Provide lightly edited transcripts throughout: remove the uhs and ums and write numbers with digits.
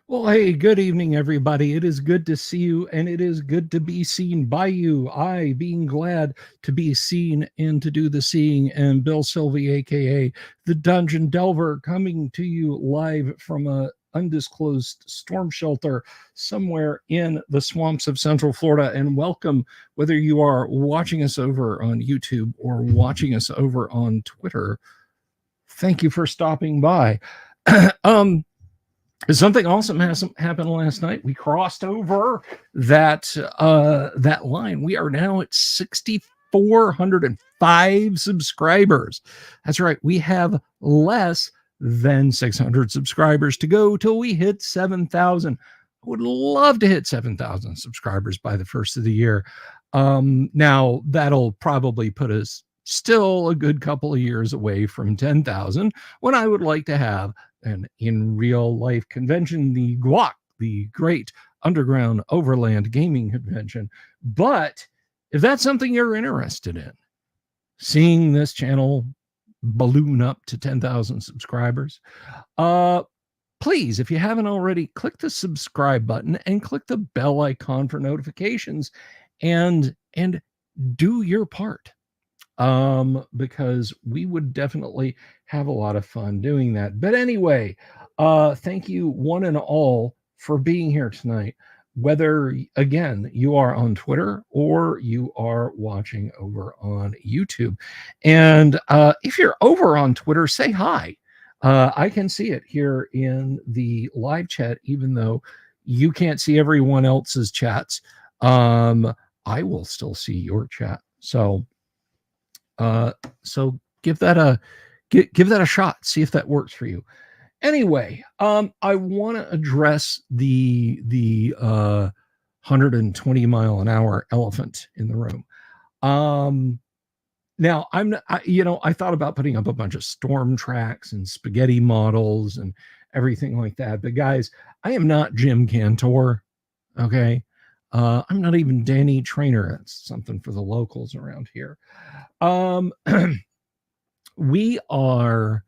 Well, hey, good evening, everybody. It is good to see you, and it is good to be seen by you. I being glad to be seen and to do the seeing, and Bill Sylvie, aka the Dungeon Delver, coming to you live from a undisclosed storm shelter somewhere in the swamps of Central Florida. And welcome, whether you are watching us over on YouTube or watching us over on Twitter. Thank you for stopping by. um, Something awesome has happened last night. We crossed over that line. We are now at 6,405 subscribers. That's right. We have less than 600 subscribers to go till we hit 7,000. I would love to hit 7,000 subscribers by the first of the year. Now that'll probably put us still a good couple of years away from 10,000, when I would like to have an in real life convention, the GWOC, the Great Underground Overland Gaming Convention. But if that's something you're interested in, seeing this channel balloon up to 10,000 subscribers, please, if you haven't already, click the subscribe button and click the bell icon for notifications, and do your part, because we would definitely have a lot of fun doing that. But anyway, thank you one and all for being here tonight, whether again you are on Twitter or you are watching over on YouTube. And if you're over on Twitter, say hi. I can see it here in the live chat, even though you can't see everyone else's chats. I will still see your chat. So give that a shot. See if that works for you. Anyway, I want to address the 120 mile an hour elephant in the room. Now I thought about putting up a bunch of storm tracks and spaghetti models and everything like that. But guys, I am not Jim Cantor. Okay. I'm not even Danny Trainer. That's something for the locals around here. We are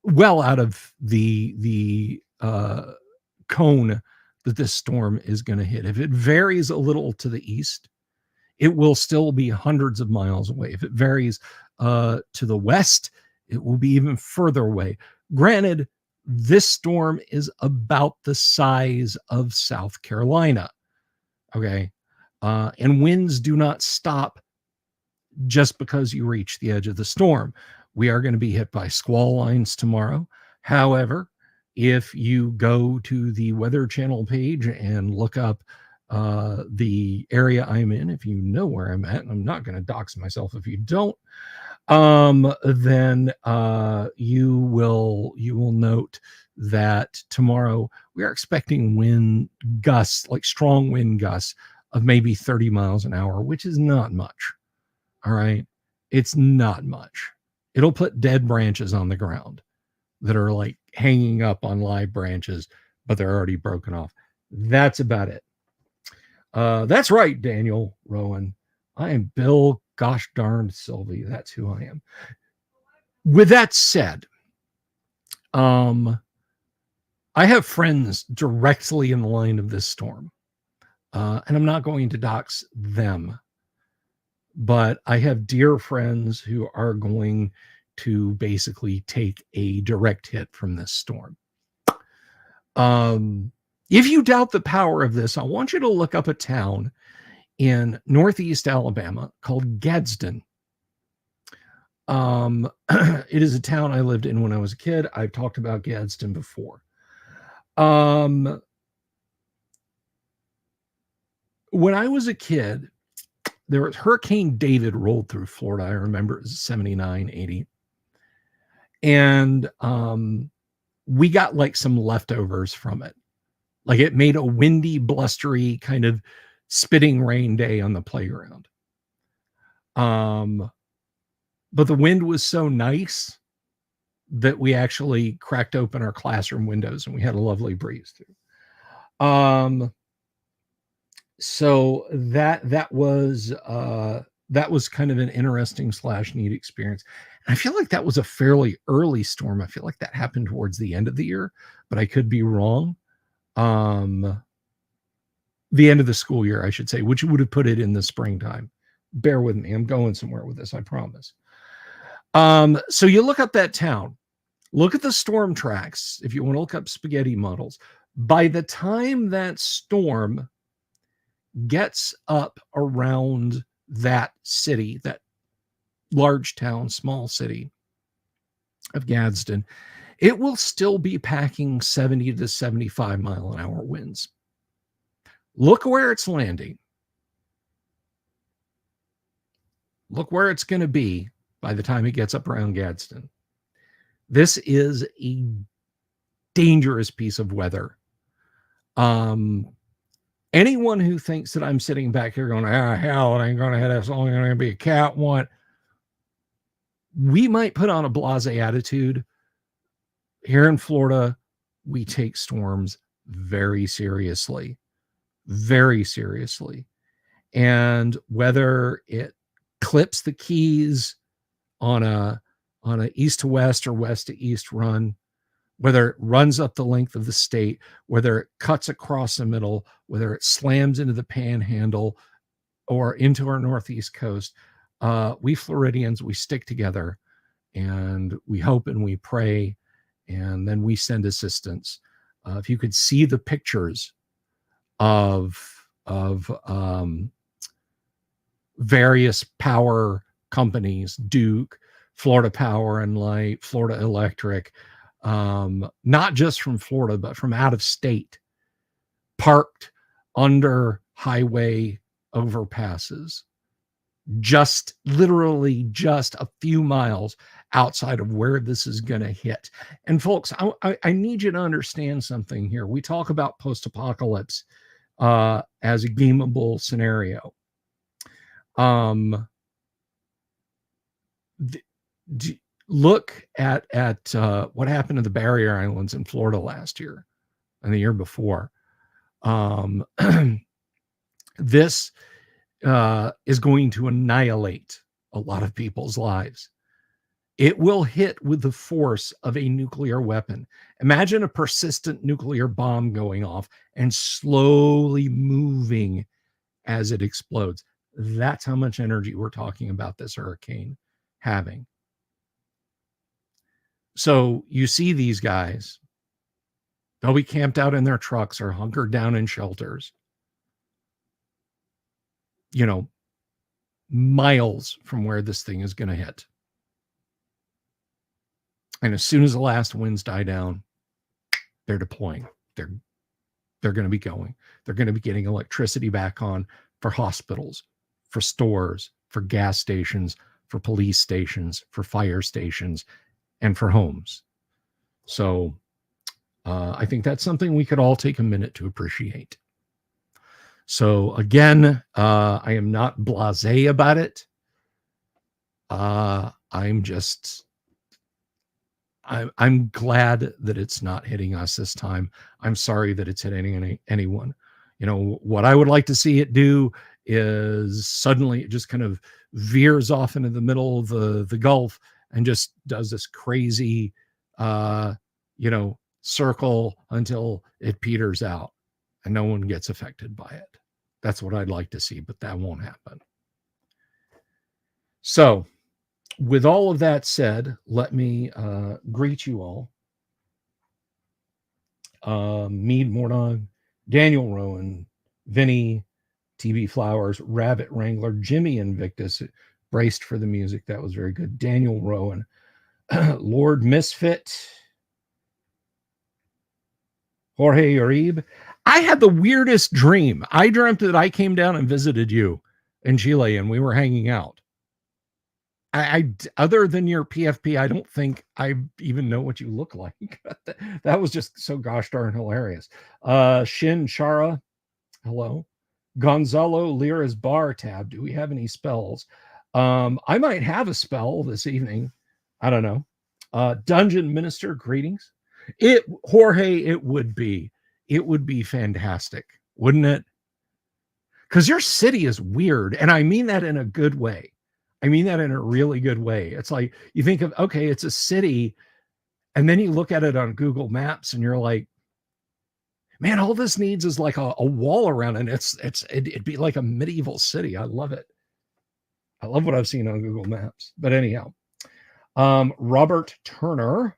well out of the cone that this storm is going to hit. If it varies a little to the east, it will still be hundreds of miles away. If it varies to the west, it will be even further away. Granted, this storm is about the size of South Carolina. Okay. And winds do not stop just because you reach the edge of the storm. We are going to be hit by squall lines tomorrow. However, if you go to the Weather Channel page and look up the area I'm in, if you know where I'm at, and I'm not going to dox myself if you don't, then you will note that tomorrow we are expecting wind gusts, like strong wind gusts of maybe 30 miles an hour, which is not much. All right. It's not much. It'll put dead branches on the ground that are like hanging up on live branches, but they're already broken off. That's about it. That's right, Daniel Rowan. I am Bill gosh darned Sylvie. That's who I am. With that said, I have friends directly in the line of this storm, and I'm not going to dox them, but I have dear friends who are going to basically take a direct hit from this storm. If you doubt the power of this, I want you to look up a town in Northeast Alabama called Gadsden. It is a town I lived in when I was a kid. I've talked about Gadsden before. When I was a kid, there was Hurricane David rolled through Florida. I remember it was 79, 80. And we got like some leftovers from it. Like it made a windy, blustery kind of spitting rain day on the playground. But the wind was so nice that we actually cracked open our classroom windows and we had a lovely breeze through. So that was kind of an interesting / neat experience. I feel like that was a fairly early storm. I feel like that happened towards the end of the year, but I could be wrong. The end of the school year, I should say, which would have put it in the springtime. Bear with me. I'm going somewhere with this, I promise. So you look up that town, look at the storm tracks. If you want to look up spaghetti models, by the time that storm gets up around that city, that large town, small city of Gadsden, it will still be packing 70 to 75 mile an hour winds. Look where it's landing. Look where it's going to be by the time it gets up around Gadsden. This is a dangerous piece of weather. Anyone who thinks that I'm sitting back here going, hell, it ain't going to hit us, it's only going to be a cat one. We might put on a blasé attitude. Here in Florida, we take storms very seriously, very seriously. And whether it clips the Keys on a east to west or west to east run, whether it runs up the length of the state, whether it cuts across the middle, whether it slams into the panhandle or into our northeast coast, we Floridians, we stick together and we hope and we pray, and then we send assistance. If you could see the pictures of various power companies, Duke, Florida Power and Light, Florida Electric, not just from Florida, but from out of state, parked under highway overpasses, just literally just a few miles outside of where this is going to hit. And folks, I need you to understand something here. We talk about post-apocalypse as a gameable scenario. Look at what happened to the Barrier Islands in Florida last year and the year before. This is going to annihilate a lot of people's lives. It will hit with the force of a nuclear weapon. Imagine a persistent nuclear bomb going off and slowly moving as it explodes. That's how much energy we're talking about this hurricane having. So you see these guys, they'll be camped out in their trucks or hunkered down in shelters, miles from where this thing is going to hit. And as soon as the last winds die down, they're deploying. They're going to be going. They're going to be getting electricity back on for hospitals, for stores, for gas stations, for police stations, for fire stations, and for homes. So I think that's something we could all take a minute to appreciate. So again, I am not blasé about it. I'm glad that it's not hitting us this time. I'm sorry that it's hitting anyone. What I would like to see it do is suddenly it just kind of veers off into the middle of the Gulf and just does this crazy, circle until it peters out and no one gets affected by it. That's what I'd like to see, but that won't happen. So with all of that said, let me greet you all. Mead Mornon, Daniel Rowan, Vinny, TB Flowers, Rabbit Wrangler, Jimmy Invictus, braced for the music. That was very good. Daniel Rowan, Lord Misfit, Jorge Uribe. I had the weirdest dream. I dreamt that I came down and visited you in Chile and we were hanging out. I other than your PFP, I don't think I even know what you look like. That was just so gosh darn hilarious. Shin Chara, hello. Gonzalo Lira's bar tab. Do we have any spells? I might have a spell this evening. I don't know. Dungeon Minister, greetings. Jorge, it would be fantastic, wouldn't it? Because your city is weird, and I mean that in a good way. I mean that in a really good way. It's like you think of, okay, it's a city, and then you look at it on Google Maps and you're like, man, all this needs is like a wall around it. It'd be like a medieval city. I love it. I love what I've seen on Google Maps. But anyhow, Robert Turner.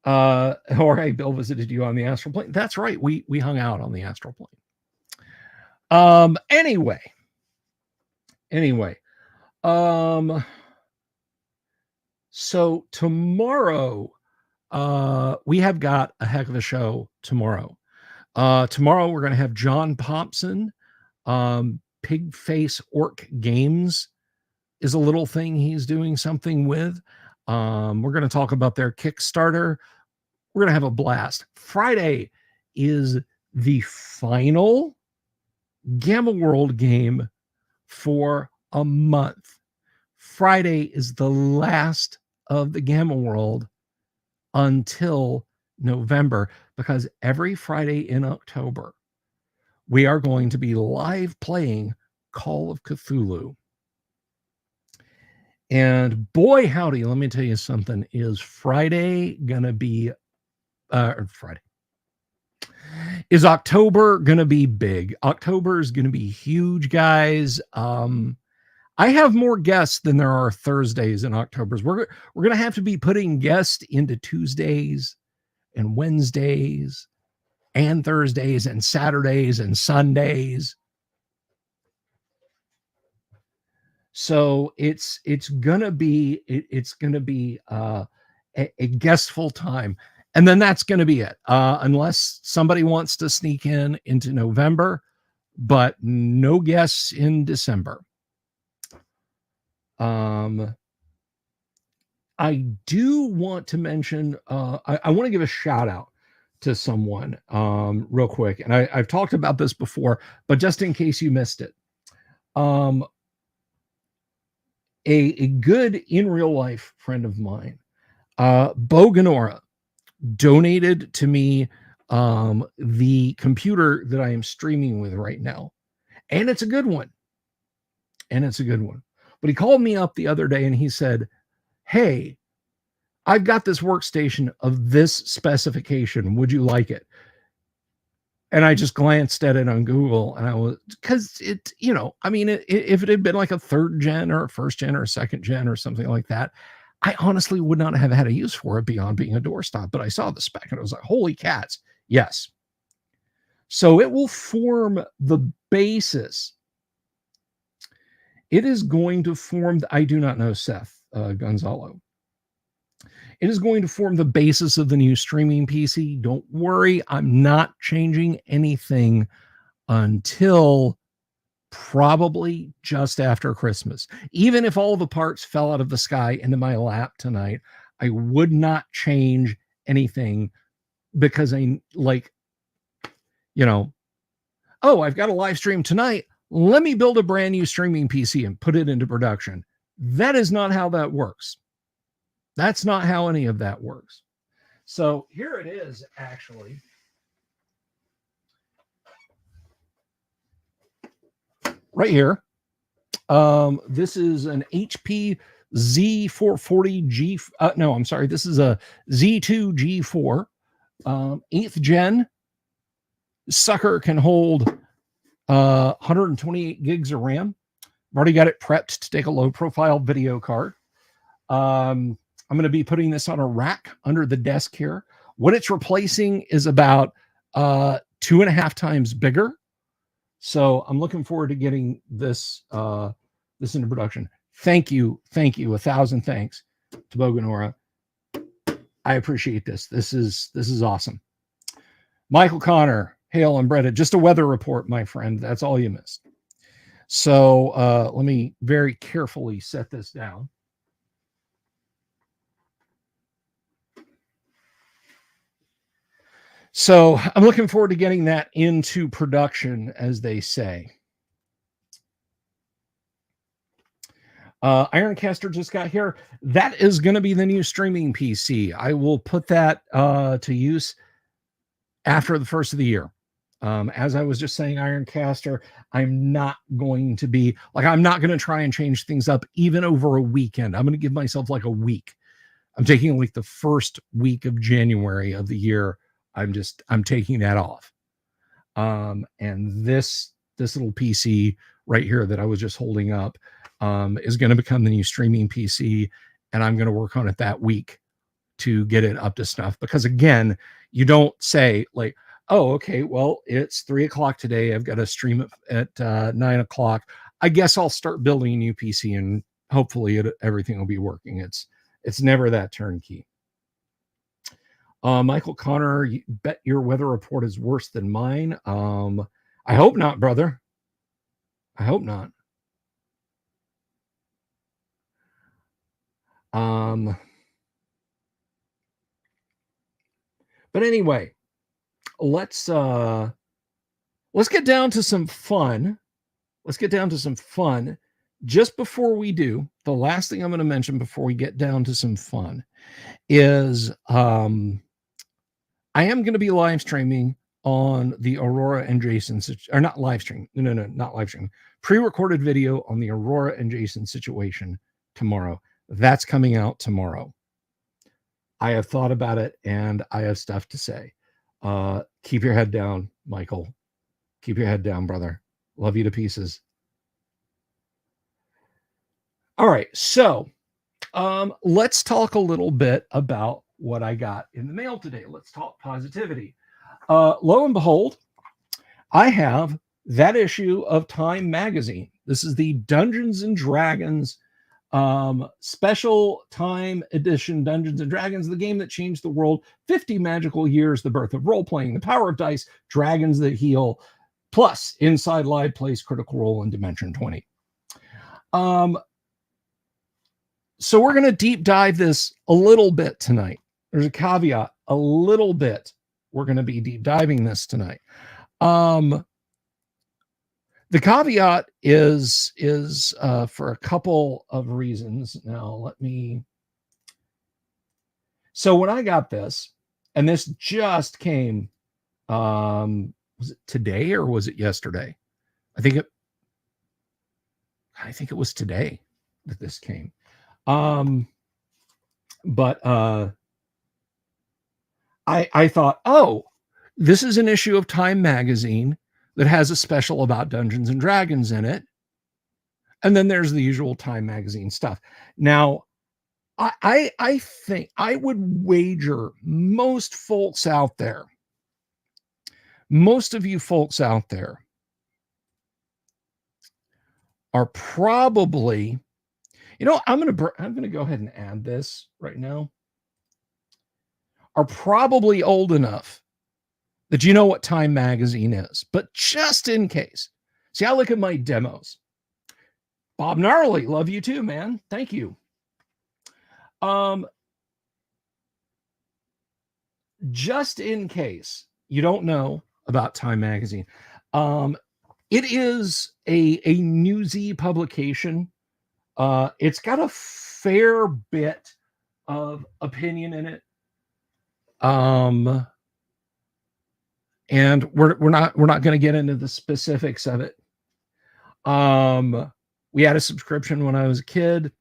Jorge, Bill visited you on the astral plane. That's right. We hung out on the astral plane. Anyway. So tomorrow, we have got a heck of a show tomorrow. Tomorrow we're going to have John Popson. Pig Face Orc Games is a little thing he's doing something with. We're going to talk about their Kickstarter. We're going to have a blast. Friday is the final Gamma World game for a month. Friday is the last of the Gamma World until November, because every Friday in October, we are going to be live playing Call of Cthulhu. And boy, howdy, let me tell you something. Is Friday going to be, is October going to be big? October is going to be huge, guys. I have more guests than there are Thursdays in October. We're going to have to be putting guests into Tuesdays and Wednesdays and Thursdays and Saturdays and Sundays. So it's gonna be a guestful time, and then that's gonna be it, unless somebody wants to sneak into November, but no guests in December. I do want to mention, I want to give a shout out to someone real quick, and I've talked about this before, but just in case you missed it, a good in real life friend of mine, Bo Ganora, donated to me the computer that I am streaming with right now, and it's a good one. But he called me up the other day and he said, "Hey, I've got this workstation of this specification. Would you like it?" And I just glanced at it on Google, and I was, because it, if it had been like a third gen or a first gen or a second gen or something like that, I honestly would not have had a use for it beyond being a doorstop. But I saw the spec and I was like, holy cats, yes. So it will form the basis. It is going to form, I do not know Seth Gonzalo. It is going to form the basis of the new streaming PC. Don't worry, I'm not changing anything until probably just after Christmas. Even if all the parts fell out of the sky into my lap tonight, I would not change anything, because I've got a live stream tonight. Let me build a brand new streaming PC and put it into production. That is not how that works. That's not how any of that works. So here it is, actually. Right here. This is an HP Z440G. No, I'm sorry. This is a Z2 G4, 8th gen. Sucker can hold 128 gigs of RAM. I've already got it prepped to take a low profile video card. I'm going to be putting this on a rack under the desk here. What it's replacing is about 2.5 times bigger. So I'm looking forward to getting this into production. Thank you. 1,000 thanks to Bo Ganora. I appreciate this. This is awesome. Michael Connor, hail and Bretta. Just a weather report, my friend. That's all you missed. So let me very carefully set this down. So I'm looking forward to getting that into production, as they say. Ironcaster just got here. That is going to be the new streaming PC. I will put that to use after the first of the year. As I was just saying, Ironcaster, I'm not going to be like, I'm not going to try and change things up even over a weekend. I'm going to give myself like a week. I'm taking like the first week of January of the year. I'm taking that off. And this little PC right here that I was just holding up is going to become the new streaming PC, and I'm going to work on it that week to get it up to snuff. Because again, you don't say like, oh, okay, well, it's 3 o'clock today. I've got to stream it at 9 o'clock. I guess I'll start building a new PC, and hopefully everything will be working. It's never that turnkey. Michael Connor, you bet your weather report is worse than mine. I hope not, brother. I hope not. But anyway, let's get down to some fun. Let's get down to some fun. Just before we do, the last thing I'm going to mention before we get down to some fun is I am going to be live streaming on the Aurora and Jason, or not live stream. No, not live stream. Pre-recorded video on the Aurora and Jason situation tomorrow. That's coming out tomorrow. I have thought about it, and I have stuff to say. Keep your head down, Michael. Keep your head down, brother. Love you to pieces. All right, so let's talk a little bit about what I got in the mail today. Let's talk positivity. Lo and behold, I have that issue of Time magazine. This is the Dungeons and Dragons special time edition Dungeons and Dragons, the game that changed the world, 50 magical years, the birth of role-playing, the power of dice, dragons that heal, plus Inside Live plays Critical Role in Dimension 20. So we're going to deep dive this a little bit tonight. There's a caveat, a little bit. We're going to be deep diving this tonight. The caveat is for a couple of reasons. Now, so when I got this, and this just came, was it today or was it yesterday? I think it was today that this came. But I thought, oh, this is an issue of Time magazine that has a special about Dungeons and Dragons in it. And then there's the usual Time magazine stuff. Now, I think I would wager most of you folks out there are probably, I'm going to go ahead and add this right now, are probably old enough that you know what Time magazine is. But just in case, see, I look at my demos. Bob Gnarly, love you too, man. Thank you. Just in case you don't know about Time magazine, it is a newsy publication. It's got a fair bit of opinion in it. And we're not going to get into the specifics of it. We had a subscription when I was a kid.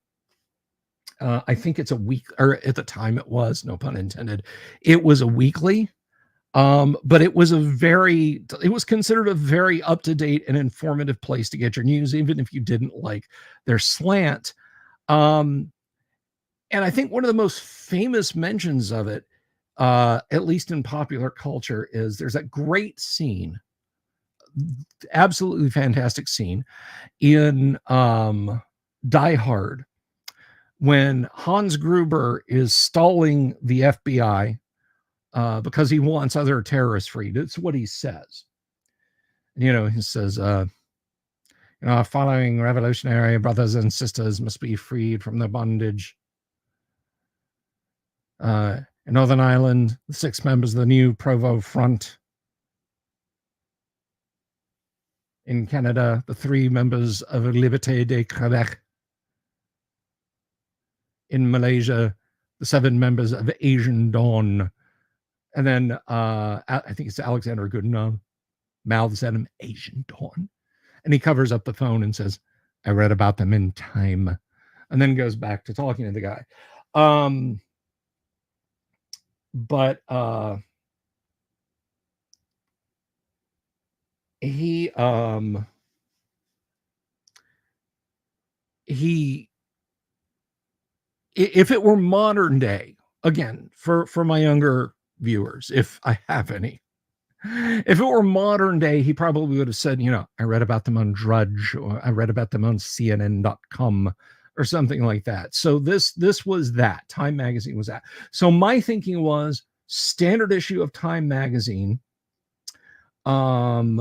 I think it's a week, or at the time it was, no pun intended. It was a weekly, but it was considered a very up-to-date and informative place to get your news, even if you didn't like their slant. And I think one of the most famous mentions of it, at least in popular culture, is there's that great scene, absolutely fantastic scene in Die Hard, when Hans Gruber is stalling the FBI because he wants other terrorists freed. It's what he says. He says, our following revolutionary brothers and sisters must be freed from their bondage. In Northern Ireland, the 6 members of the new Provo Front. In Canada, the 3 members of Liberté de Quebec. In Malaysia, the 7 members of Asian Dawn. And then I think it's Alexander Goodenough. mouths at him, Asian Dawn. And he covers up the phone and says, I read about them in Time. And then goes back to talking to the guy. But he if it were modern day, again, for my younger viewers, if I have any, if it were modern day, he probably would have said, I read about them on Drudge, or I read about them on CNN.com or something like that. So this was that. Time magazine was that. So my thinking was standard issue of Time magazine. Yeah,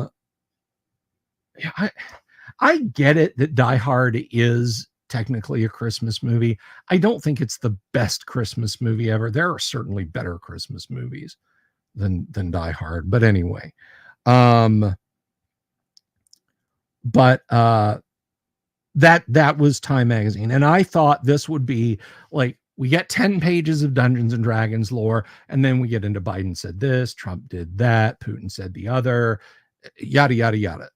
I get it that Die Hard is technically a Christmas movie. I don't think it's the best Christmas movie ever. There are certainly better Christmas movies than Die Hard. But anyway, that was Time magazine, and I thought this would be like, we get 10 pages of Dungeons and Dragons lore, and then we get into Biden said this, Trump did that, Putin said the other, yada yada yada.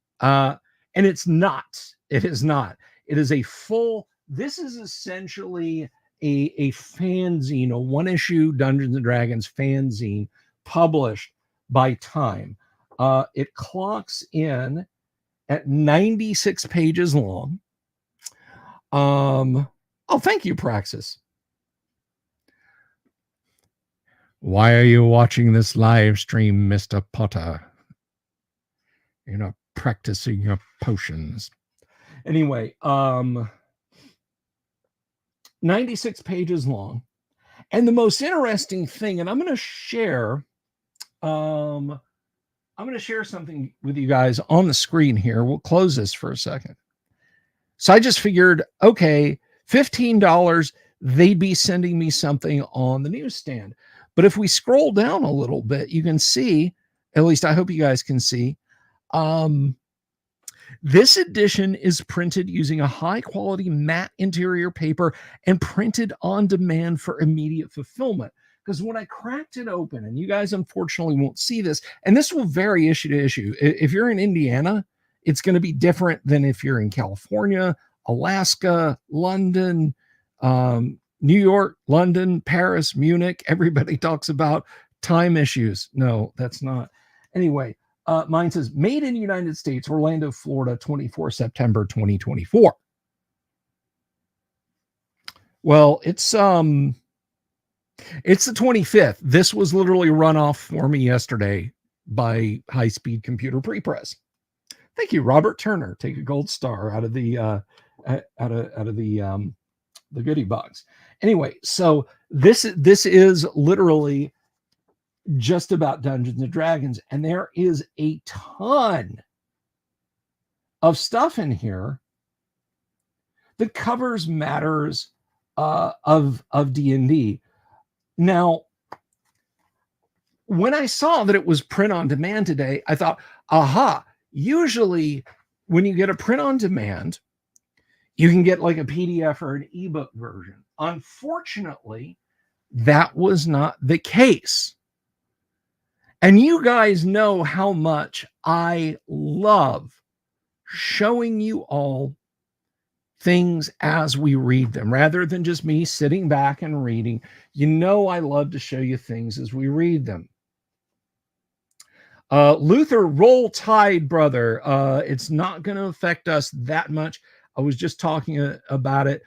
And it's not. It is not. It is a full. This is essentially a fanzine, a one-issue Dungeons and Dragons fanzine published by Time. It clocks in at 96 pages long. Oh, thank you, Praxis. Why are you watching this live stream, Mr. Potter? You're not practicing your potions. Anyway, 96 pages long. And the most interesting thing, and I'm going to share something with you guys on the screen here. We'll close this for a second. So I just figured, okay, $15, they'd be sending me something on the newsstand. But if we scroll down a little bit, you can see, at least I hope you guys can see, this edition is printed using a high quality matte interior paper and printed on demand for immediate fulfillment. Because when I cracked it open, and you guys unfortunately won't see this, and this will vary issue to issue. If you're in Indiana, it's going to be different than if you're in California, Alaska, London, New York, London, Paris, Munich. Everybody talks about time issues. No, that's not. Anyway, mine says made in the United States, Orlando, Florida, 24 September 2024. Well, it's the 25th. This was literally run off for me yesterday by High Speed Computer Prepress. Thank you, Robert Turner. Take a gold star out of the goodie box. Anyway, so this is literally just about Dungeons and Dragons, and there is a ton of stuff in here that covers matters of D&D. Now, when I saw that it was print on demand today, I thought, aha, usually when you get a print on demand, you can get like a PDF or an ebook version. Unfortunately, that was not the case. And you guys know how much I love showing you all things as we read them, rather than just me sitting back and reading. You know, I love to show you things as we read them. Luther, roll tide, brother. It's not going to affect us that much. I was just talking about it.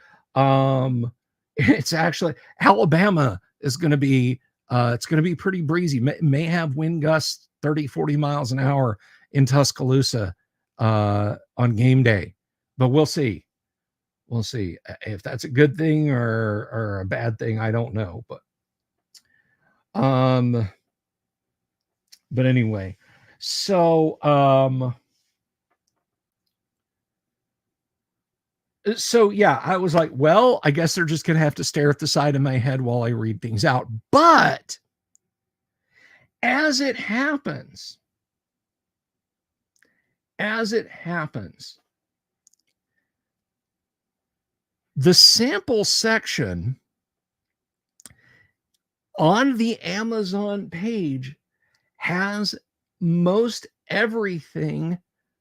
It's actually Alabama is going to be, it's going to be pretty breezy. May have wind gusts 30, 40 miles an hour in Tuscaloosa on game day, but we'll see. We'll see if that's a good thing or a bad thing. I don't know, but anyway, so yeah, I was like, well, I guess they're just going to have to stare at the side of my head while I read things out. But as it happens, the sample section on the Amazon page has most everything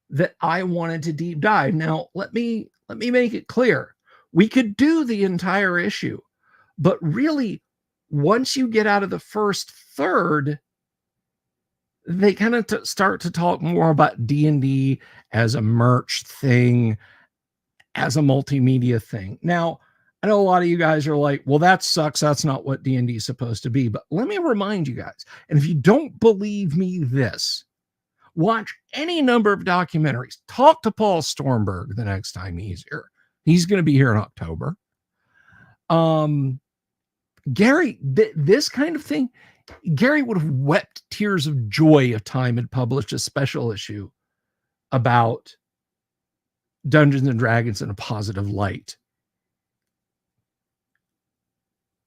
that I wanted to deep dive. Now, let me make it clear. We could do the entire issue, but really, once you get out of the first third, they kind of start to talk more about D&D as a merch thing, as a multimedia thing. Now, I know a lot of you guys are like, well, that sucks. That's not what D&D is supposed to be. But let me remind you guys, and if you don't believe me this, watch any number of documentaries. Talk to Paul Stormberg the next time he's here. He's going to be here in October. Gary, this kind of thing, Gary would have wept tears of joy if Time had published a special issue about Dungeons and Dragons in a positive light.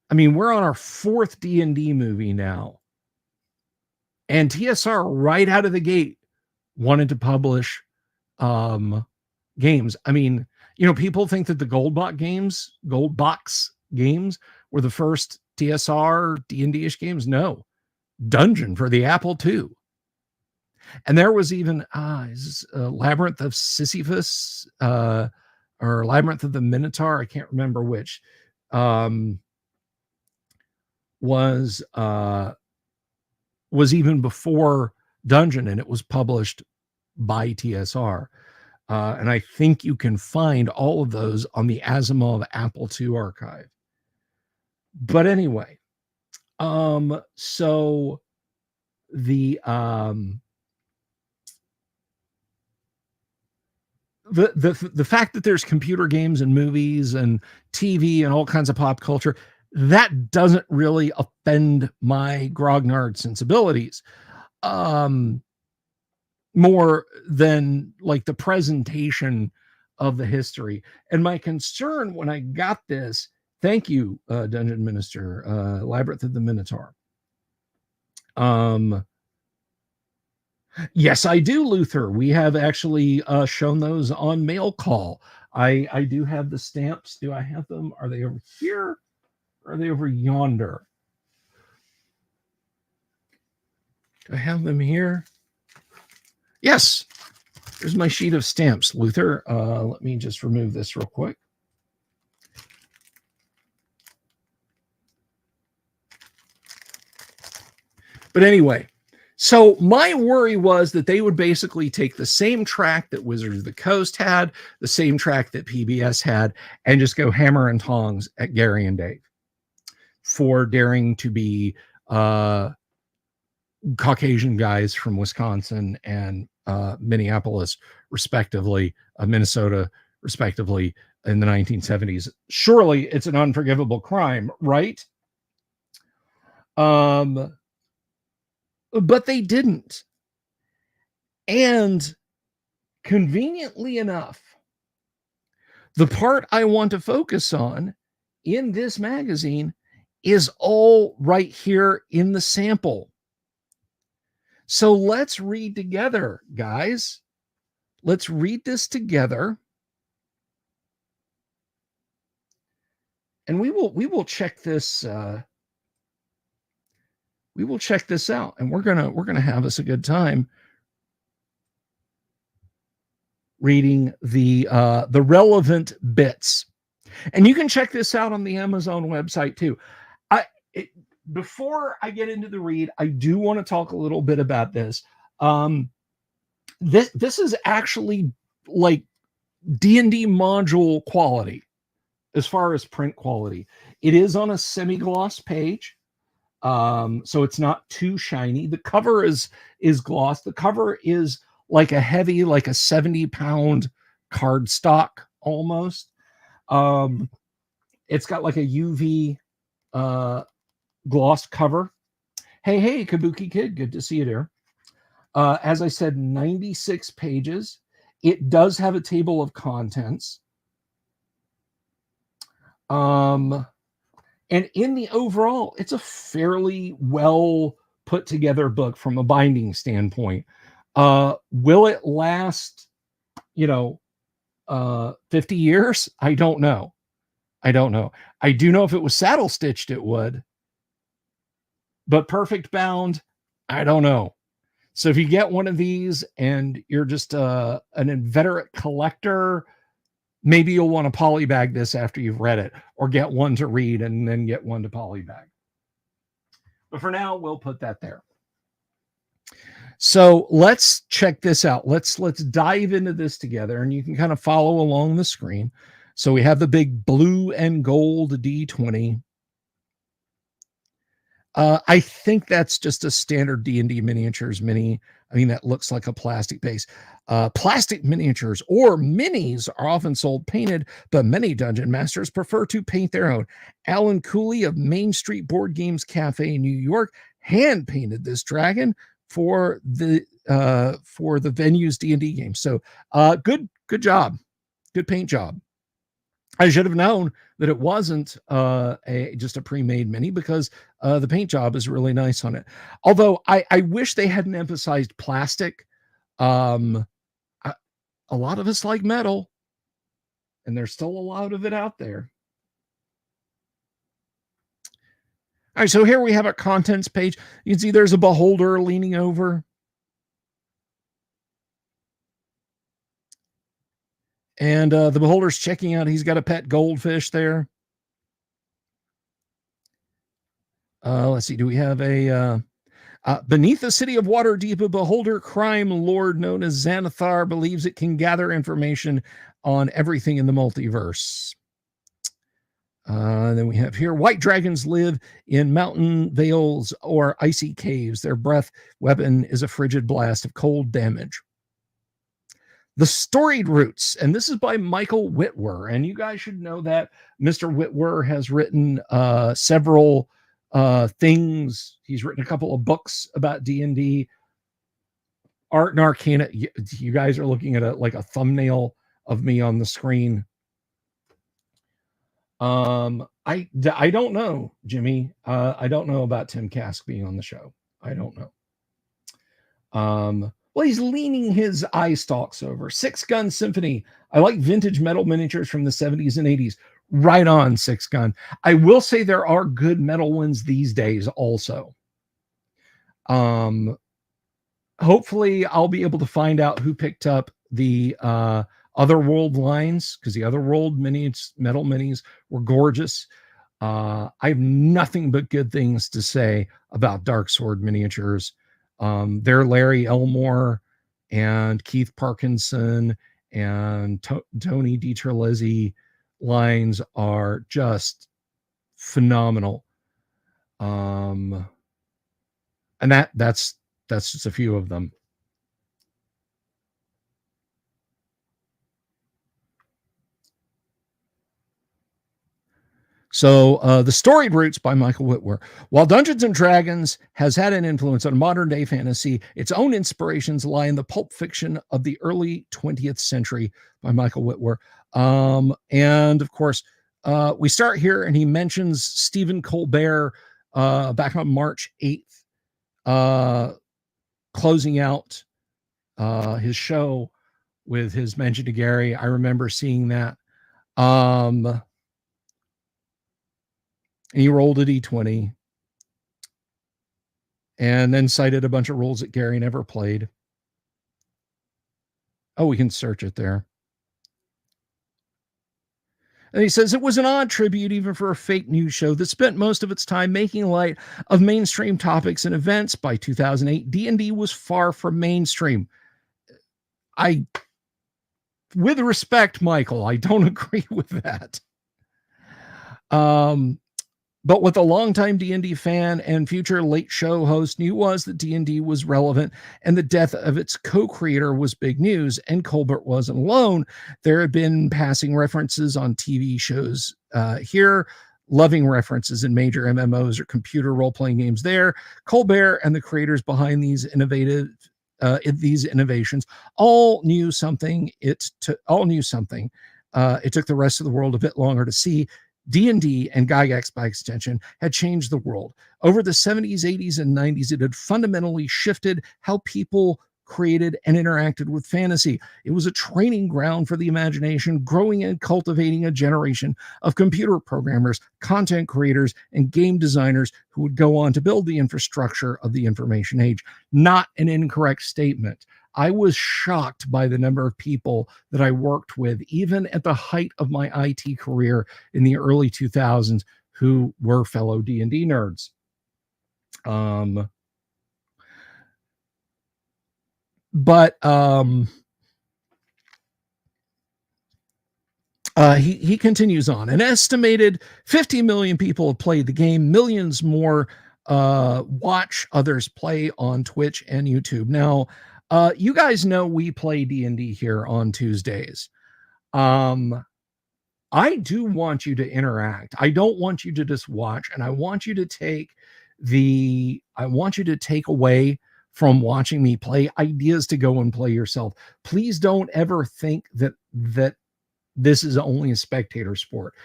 I mean, we're on our 4th D&D movie now. And TSR right out of the gate wanted to publish games. I mean, you know, people think that the Gold Box games were the first TSR D&D-ish games. No. Dungeon for the Apple II. And there was even Labyrinth of Sisyphus or Labyrinth of the Minotaur. I can't remember which. Was even before Dungeon, and it was published by TSR. And I think you can find all of those on the Asimov Apple II archive. But anyway, so the fact that there's computer games and movies and TV and all kinds of pop culture, that doesn't really offend my grognard sensibilities. More than like the presentation of the history. And my concern when I got this, thank you, Dungeon Minister, Labyrinth of the Minotaur. Yes, I do, Luther. We have actually shown those on Mail Call. I do have the stamps. Do I have them? Are they over here? Or are they over yonder? Do I have them here? Yes. There's my sheet of stamps, Luther. Let me just remove this real quick. But anyway, so my worry was that they would basically take the same track that Wizards of the Coast had, the same track that PBS had, and just go hammer and tongs at Gary and Dave for daring to be Caucasian guys from Wisconsin and Minneapolis, respectively, Minnesota, respectively, in the 1970s. Surely it's an unforgivable crime, right? But they didn't. And conveniently enough, the part I want to focus on in this magazine is all right here in the sample. So let's read together, guys. Let's read this together. And we will check this we will check this out, and we're gonna have us a good time reading the relevant bits. And you can check this out on the Amazon website too. Before I get into the read, I do want to talk a little bit about this. This is actually like D&D module quality as far as print quality. It is on a semi-gloss page, so it's not too shiny. The cover is gloss. The cover is like a heavy, like a 70-pound cardstock almost. It's got like a UV gloss cover. Hey, Kabuki Kid, good to see you there. As I said, 96 pages. It does have a table of contents. And in the overall, it's a fairly well put together book from a binding standpoint. Will it last, 50 years? I don't know. I do know if it was saddle stitched, it would. But perfect bound, I don't know. So if you get one of these and you're just an inveterate collector, maybe you'll want to polybag this after you've read it, or get one to read and then get one to polybag. But for now, we'll put that there. So let's check this out. Let's dive into this together, and you can kind of follow along the screen. So we have the big blue and gold D20. I think that's just a standard D&D miniatures mini. I mean, that looks like a plastic base. Plastic miniatures or minis are often sold painted, but many dungeon masters prefer to paint their own. Alan Cooley of Main Street Board Games Cafe in New York hand painted this dragon for the venue's D&D game. So good job. Good paint job. I should have known that it wasn't just a pre-made mini, because the paint job is really nice on it. Although I wish they hadn't emphasized plastic. A lot of us like metal, and there's still a lot of it out there. All right, so here we have a contents page. You can see there's a beholder leaning over. And the beholder's checking out. He's got a pet goldfish there. Let's see. Do we have a... beneath the city of Waterdeep, a beholder crime lord known as Xanathar believes it can gather information on everything in the multiverse. Then we have here, white dragons live in mountain vales or icy caves. Their breath weapon is a frigid blast of cold damage. The Storied Roots, and this is by Michael Whitwer, and you guys should know that Mr. Whitwer has written several things. He's written a couple of books about D&D, Art and Arcana. You guys are looking at like a thumbnail of me on the screen. I don't know, Jimmy. I don't know about Tim Kask being on the show. I don't know. Well, he's leaning his eye stalks over. Six Gun Symphony. I like vintage metal miniatures from the 70s and 80s. Right on, Six Gun. I will say there are good metal ones these days also. Hopefully I'll be able to find out who picked up the Otherworld lines, because the Otherworld metal minis were gorgeous. I have nothing but good things to say about Dark Sword miniatures. Their Larry Elmore and Keith Parkinson and Tony DiTerlizzi lines are just phenomenal. And that's just a few of them. So The Storied Roots by Michael Whitwer. While Dungeons and Dragons has had an influence on modern day fantasy, its own inspirations lie in the pulp fiction of the early 20th century by Michael Whitwer. And of course, we start here, and he mentions Stephen Colbert back on March 8th, closing out his show with his mention to Gary. I remember seeing that. And he rolled a D20 and then cited a bunch of rules that Gary never played. Oh, we can search it there. And he says, it was an odd tribute even for a fake news show that spent most of its time making light of mainstream topics and events. By 2008, D&D was far from mainstream. With respect, Michael, I don't agree with that. But what the longtime D&D fan and future late show host knew was that D&D was relevant, and the death of its co-creator was big news, and Colbert wasn't alone. There had been passing references on TV shows here, loving references in major MMOs or computer role-playing games there. Colbert and the creators behind these innovations all knew something. It took the rest of the world a bit longer to see. D&D and Gygax, by extension, had changed the world. Over the 70s, 80s, and 90s, it had fundamentally shifted how people created and interacted with fantasy. It was a training ground for the imagination, growing and cultivating a generation of computer programmers, content creators, and game designers who would go on to build the infrastructure of the information age. Not an incorrect statement. I was shocked by the number of people that I worked with, even at the height of my IT career in the early 2000s, who were fellow D&D nerds. He continues on. An estimated 50 million people have played the game. Millions more watch others play on Twitch and YouTube. Now, you guys know we play D&D here on Tuesdays. I do want you to interact. I don't want you to just watch, and I want you to take away from watching me play ideas to go and play yourself. Please don't ever think that this is only a spectator sport.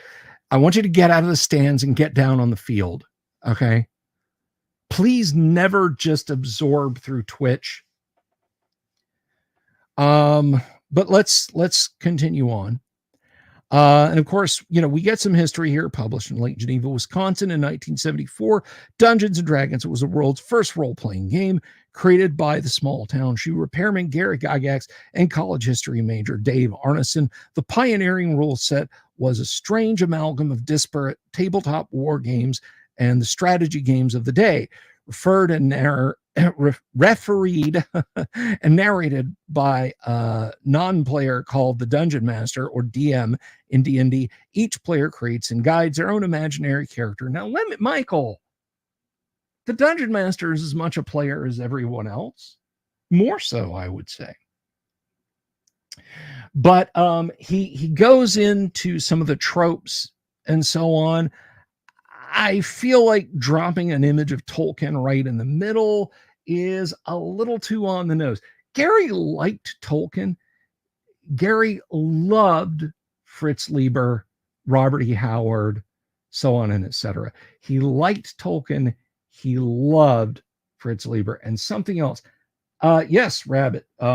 I want you to get out of the stands and get down on the field. Okay. Please never just absorb through Twitch. But let's continue on. And of course, we get some history here. Published in Lake Geneva, Wisconsin in 1974, Dungeons and Dragons was the world's first role-playing game created by the small-town shoe repairman Gary Gygax and college history major Dave Arneson. The pioneering rule set was a strange amalgam of disparate tabletop war games and the strategy games of the day, referred and refereed and narrated by a non-player called the Dungeon Master, or DM, in D&D. Each player creates and guides their own imaginary character. Now, Michael, the Dungeon Master is as much a player as everyone else. More so, I would say. But he goes into some of the tropes and so on. I feel like dropping an image of Tolkien right in the middle is a little too on the nose. Gary liked Tolkien. Gary loved Fritz Leiber, Robert E. Howard, so on and etc. He liked Tolkien. He loved Fritz Leiber. And something else. Yes, Rabbit. I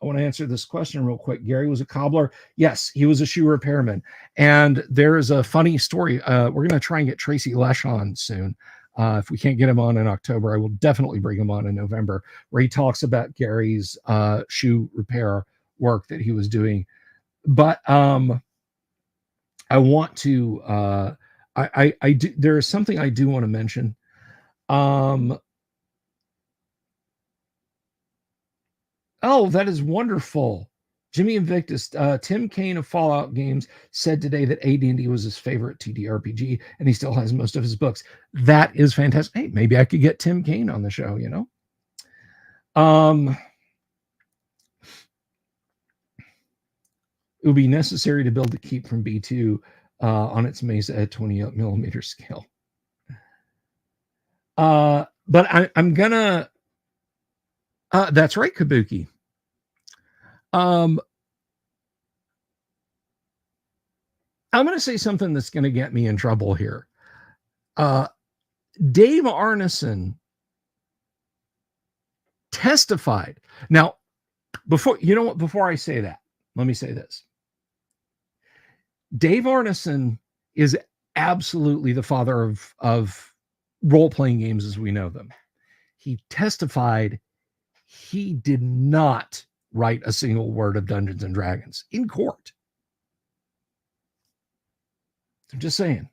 want to answer this question real quick. Gary was a cobbler. Yes, he was a shoe repairman. And there is a funny story. We're going to try and get Tracy Lesh on soon. If we can't get him on in October, I will definitely bring him on in November, where he talks about Gary's shoe repair work that he was doing. But I want to, I do, there is something I do want to mention. Oh, that is wonderful. Jimmy Invictus, Tim Kaine of Fallout Games said today that AD&D was his favorite TTRPG, and he still has most of his books. That is fantastic. Hey, maybe I could get Tim Kaine on the show, It would be necessary to build the keep from B2 on its Mesa at 28 millimeter scale. But I'm gonna... that's right, Kabuki. I'm going to say something that's going to get me in trouble here. Dave Arneson testified. Now, before I say that, let me say this. Dave Arneson is absolutely the father of role-playing games as we know them. He testified he did not write a single word of Dungeons and Dragons in court. I'm just saying.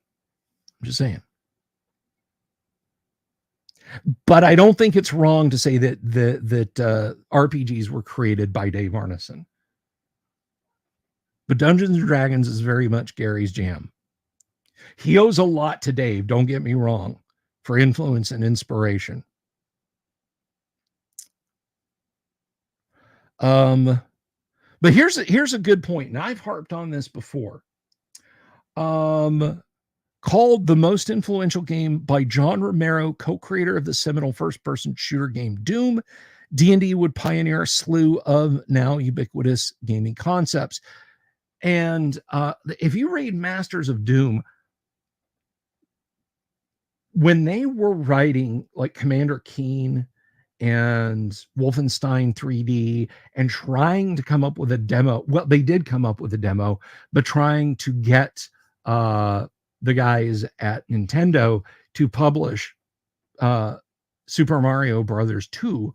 But I don't think it's wrong to say that RPGs were created by Dave Arneson. But Dungeons and Dragons is very much Gary's jam. He owes a lot to Dave, don't get me wrong, for influence and inspiration. But here's a good point, and I've harped on this before. Called the most influential game by John Romero, co-creator of the seminal first-person shooter game Doom, D&D would pioneer a slew of now ubiquitous gaming concepts. And if you read Masters of Doom, when they were writing like Commander Keen and Wolfenstein 3D and trying to come up with a demo. Well, they did come up with a demo, but trying to get the guys at Nintendo to publish Super Mario Brothers 2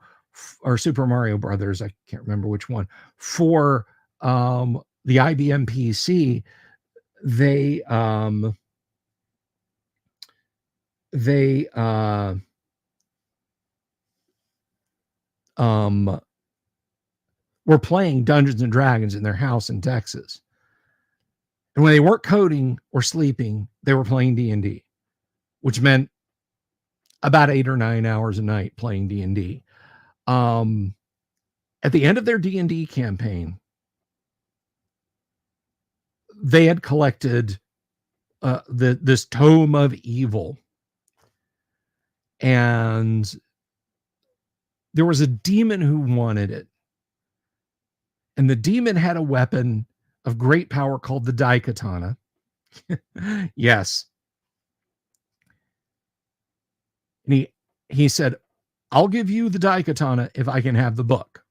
or Super Mario Brothers, I can't remember which one, for the IBM PC. They they were playing Dungeons and Dragons in their house in Texas. And when they weren't coding or sleeping, they were playing D&D, which meant about 8 or 9 hours a night playing D&D. At the end of their D&D campaign, they had collected this tome of evil, and there was a demon who wanted it. And the demon had a weapon of great power called the Daikatana. Yes. And he said, I'll give you the Daikatana if I can have the book.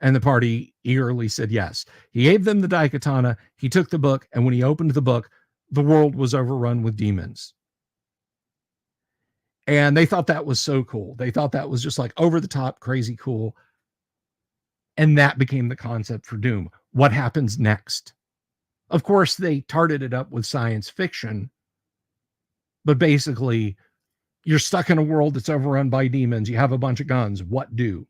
And the party eagerly said yes. He gave them the Daikatana. He took the book, and when he opened the book, the world was overrun with demons. And they thought that was so cool. They thought that was just like over the top, crazy cool. And that became the concept for Doom. What happens next? Of course, they tarted it up with science fiction, but basically, you're stuck in a world that's overrun by demons. You have a bunch of guns. What do?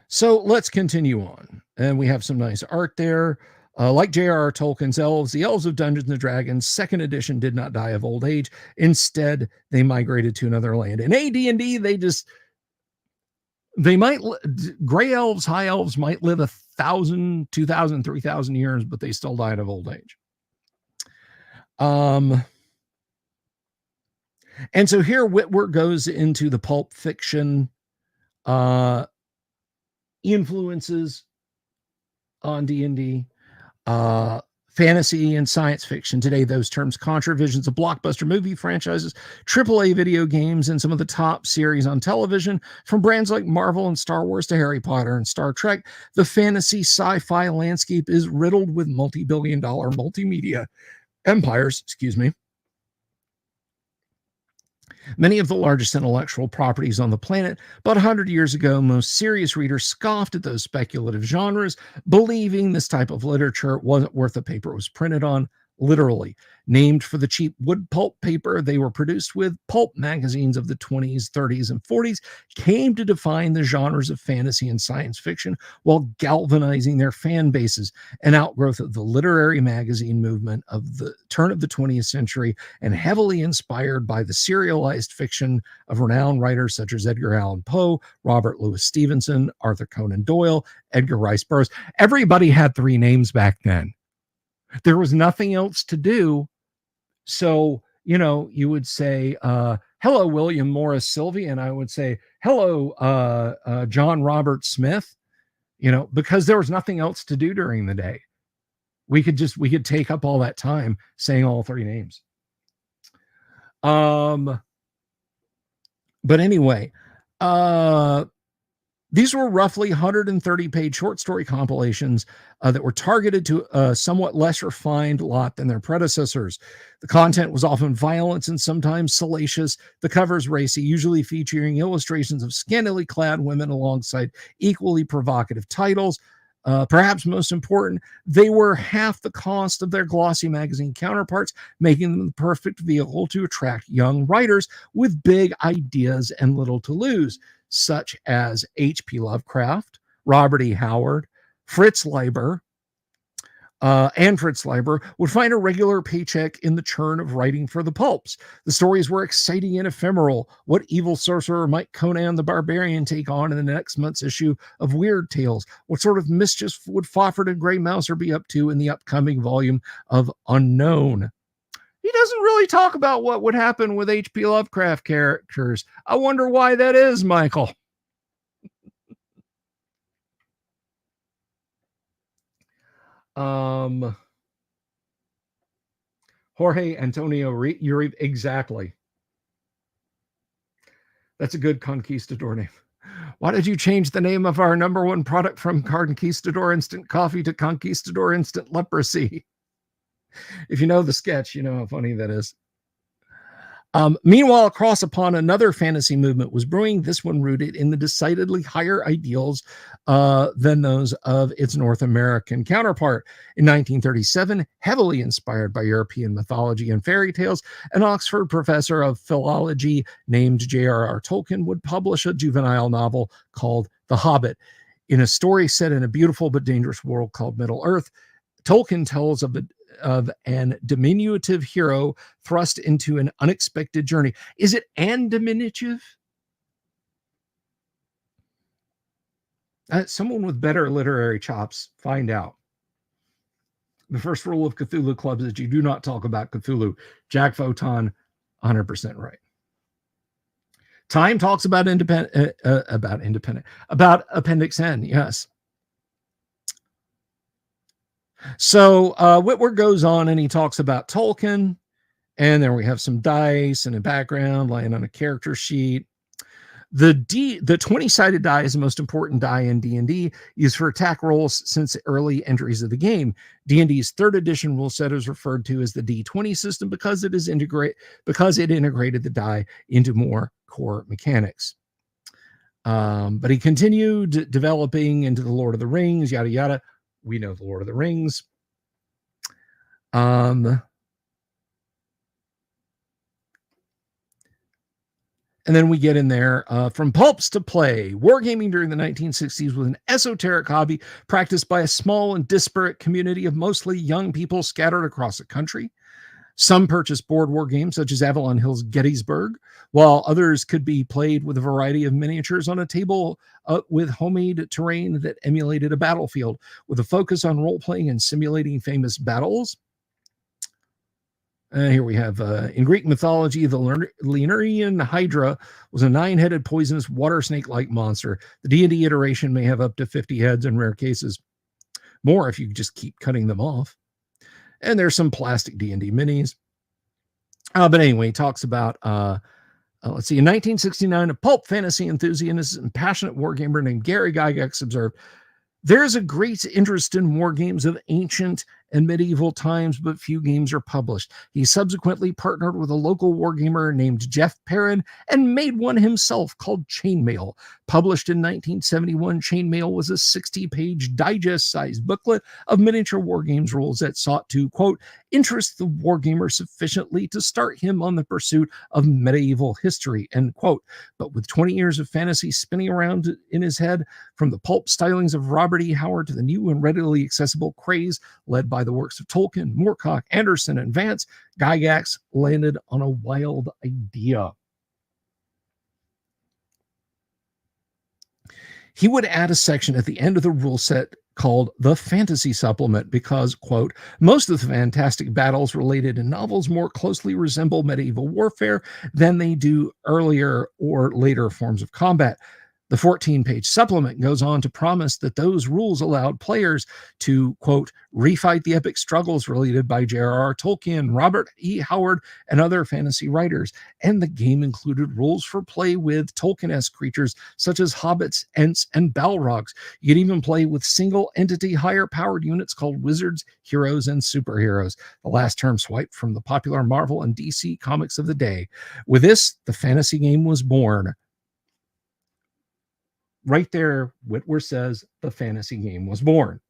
So let's continue on. And we have some nice art there. Like J.R.R. Tolkien's Elves, the Elves of Dungeons and Dragons, second edition did not die of old age. Instead, they migrated to another land. In AD&D, gray elves, high elves might live 1,000, 2,000, 3,000 years, but they still died of old age. And so here Whitworth goes into the pulp fiction influences on D&D, fantasy and science fiction. Today, those terms conjure visions of blockbuster movie franchises, AAA video games, and some of the top series on television, from brands like Marvel and Star Wars to Harry Potter and Star Trek. The fantasy sci-fi landscape is riddled with multi-billion-dollar multimedia empires, many of the largest intellectual properties on the planet. But 100 years ago, most serious readers scoffed at those speculative genres, believing this type of literature wasn't worth the paper it was printed on. Literally, named for the cheap wood pulp paper they were produced with, pulp magazines of the 20s, 30s, and 40s came to define the genres of fantasy and science fiction while galvanizing their fan bases, an outgrowth of the literary magazine movement of the turn of the 20th century and heavily inspired by the serialized fiction of renowned writers such as Edgar Allan Poe, Robert Louis Stevenson, Arthur Conan Doyle, Edgar Rice Burroughs. Everybody had 3 names back then. There was nothing else to do. So, you would say, hello, William Morris Sylvie. And I would say, hello, John Robert Smith, because there was nothing else to do during the day. We could take up all that time saying all 3 names. But anyway, these were roughly 130-page short story compilations that were targeted to a somewhat less refined lot than their predecessors. The content was often violent and sometimes salacious. The covers racy, usually featuring illustrations of scantily clad women alongside equally provocative titles. Perhaps most important, they were half the cost of their glossy magazine counterparts, making them the perfect vehicle to attract young writers with big ideas and little to lose, such as H.P. Lovecraft, Robert E. Howard, Fritz Leiber, would find a regular paycheck in the churn of writing for the pulps. The stories were exciting and ephemeral. What evil sorcerer might Conan the Barbarian take on in the next month's issue of Weird Tales? What sort of mischief would Fafhrd and Grey Mouser be up to in the upcoming volume of Unknown? He doesn't really talk about what would happen with H.P. Lovecraft characters. I wonder why that is, Michael. Jorge Antonio Uribe. Exactly. That's a good conquistador name. Why did you change the name of our number one product from Conquistador Instant Coffee to Conquistador Instant Leprosy? If you know the sketch, you know how funny that is. Meanwhile, across upon another fantasy movement was brewing, this one rooted in the decidedly higher ideals than those of its North American counterpart. In 1937, heavily inspired by European mythology and fairy tales, an Oxford professor of philology named J.R.R. Tolkien would publish a juvenile novel called The Hobbit. In a story set in a beautiful but dangerous world called Middle-earth, Tolkien tells of an diminutive hero thrust into an unexpected journey. Is it an diminutive? Someone with better literary chops, find out. The first rule of Cthulhu clubs is you do not talk about Cthulhu. Jack Photon, 100% right. Time talks about about Appendix N. Yes. So Whitworth goes on and he talks about Tolkien, and then we have some dice and a background laying on a character sheet. The 20-sided die is the most important die in D&D, used for attack rolls since early entries of the game. D&D's third edition rule set is referred to as the D20 system because it integrated the die into more core mechanics. But he continued developing into the Lord of the Rings, yada yada. We know the Lord of the Rings. And then we get in there from pulps to play. Wargaming during the 1960s was an esoteric hobby practiced by a small and disparate community of mostly young people scattered across the country. Some purchased board war games, such as Avalon Hill's Gettysburg, while others could be played with a variety of miniatures on a table with homemade terrain that emulated a battlefield, with a focus on role-playing and simulating famous battles. Here we have, in Greek mythology, the Lernaean Hydra was a 9-headed poisonous water snake-like monster. The D&D iteration may have up to 50 heads in rare cases. More if you just keep cutting them off. And there's some plastic D&D minis. But anyway, he talks about, let's see, in 1969, a pulp fantasy enthusiast and passionate wargamer named Gary Gygax observed, "There's a great interest in war games of ancient and medieval times, but few games are published." He subsequently partnered with a local wargamer named Jeff Perrin and made one himself called Chainmail. Published in 1971, Chainmail was a 60-page digest-sized booklet of miniature wargames rules that sought to, quote, interest the wargamer sufficiently to start him on the pursuit of medieval history, end quote. But with 20 years of fantasy spinning around in his head, from the pulp stylings of Robert E. Howard to the new and readily accessible craze led by the works of Tolkien, Moorcock, Anderson, and Vance, Gygax landed on a wild idea. He would add a section at the end of the rule set called the Fantasy Supplement because, quote, most of the fantastic battles related in novels more closely resemble medieval warfare than they do earlier or later forms of combat. The 14-page supplement goes on to promise that those rules allowed players to, quote, refight the epic struggles related by J.R.R. Tolkien, Robert E. Howard, and other fantasy writers. And the game included rules for play with Tolkien-esque creatures such as hobbits, ents, and balrogs. You could even play with single-entity higher-powered units called wizards, heroes, and superheroes. The last term swiped from the popular Marvel and DC comics of the day. With this, the fantasy game was born. Right there, Whitworth says the fantasy game was born.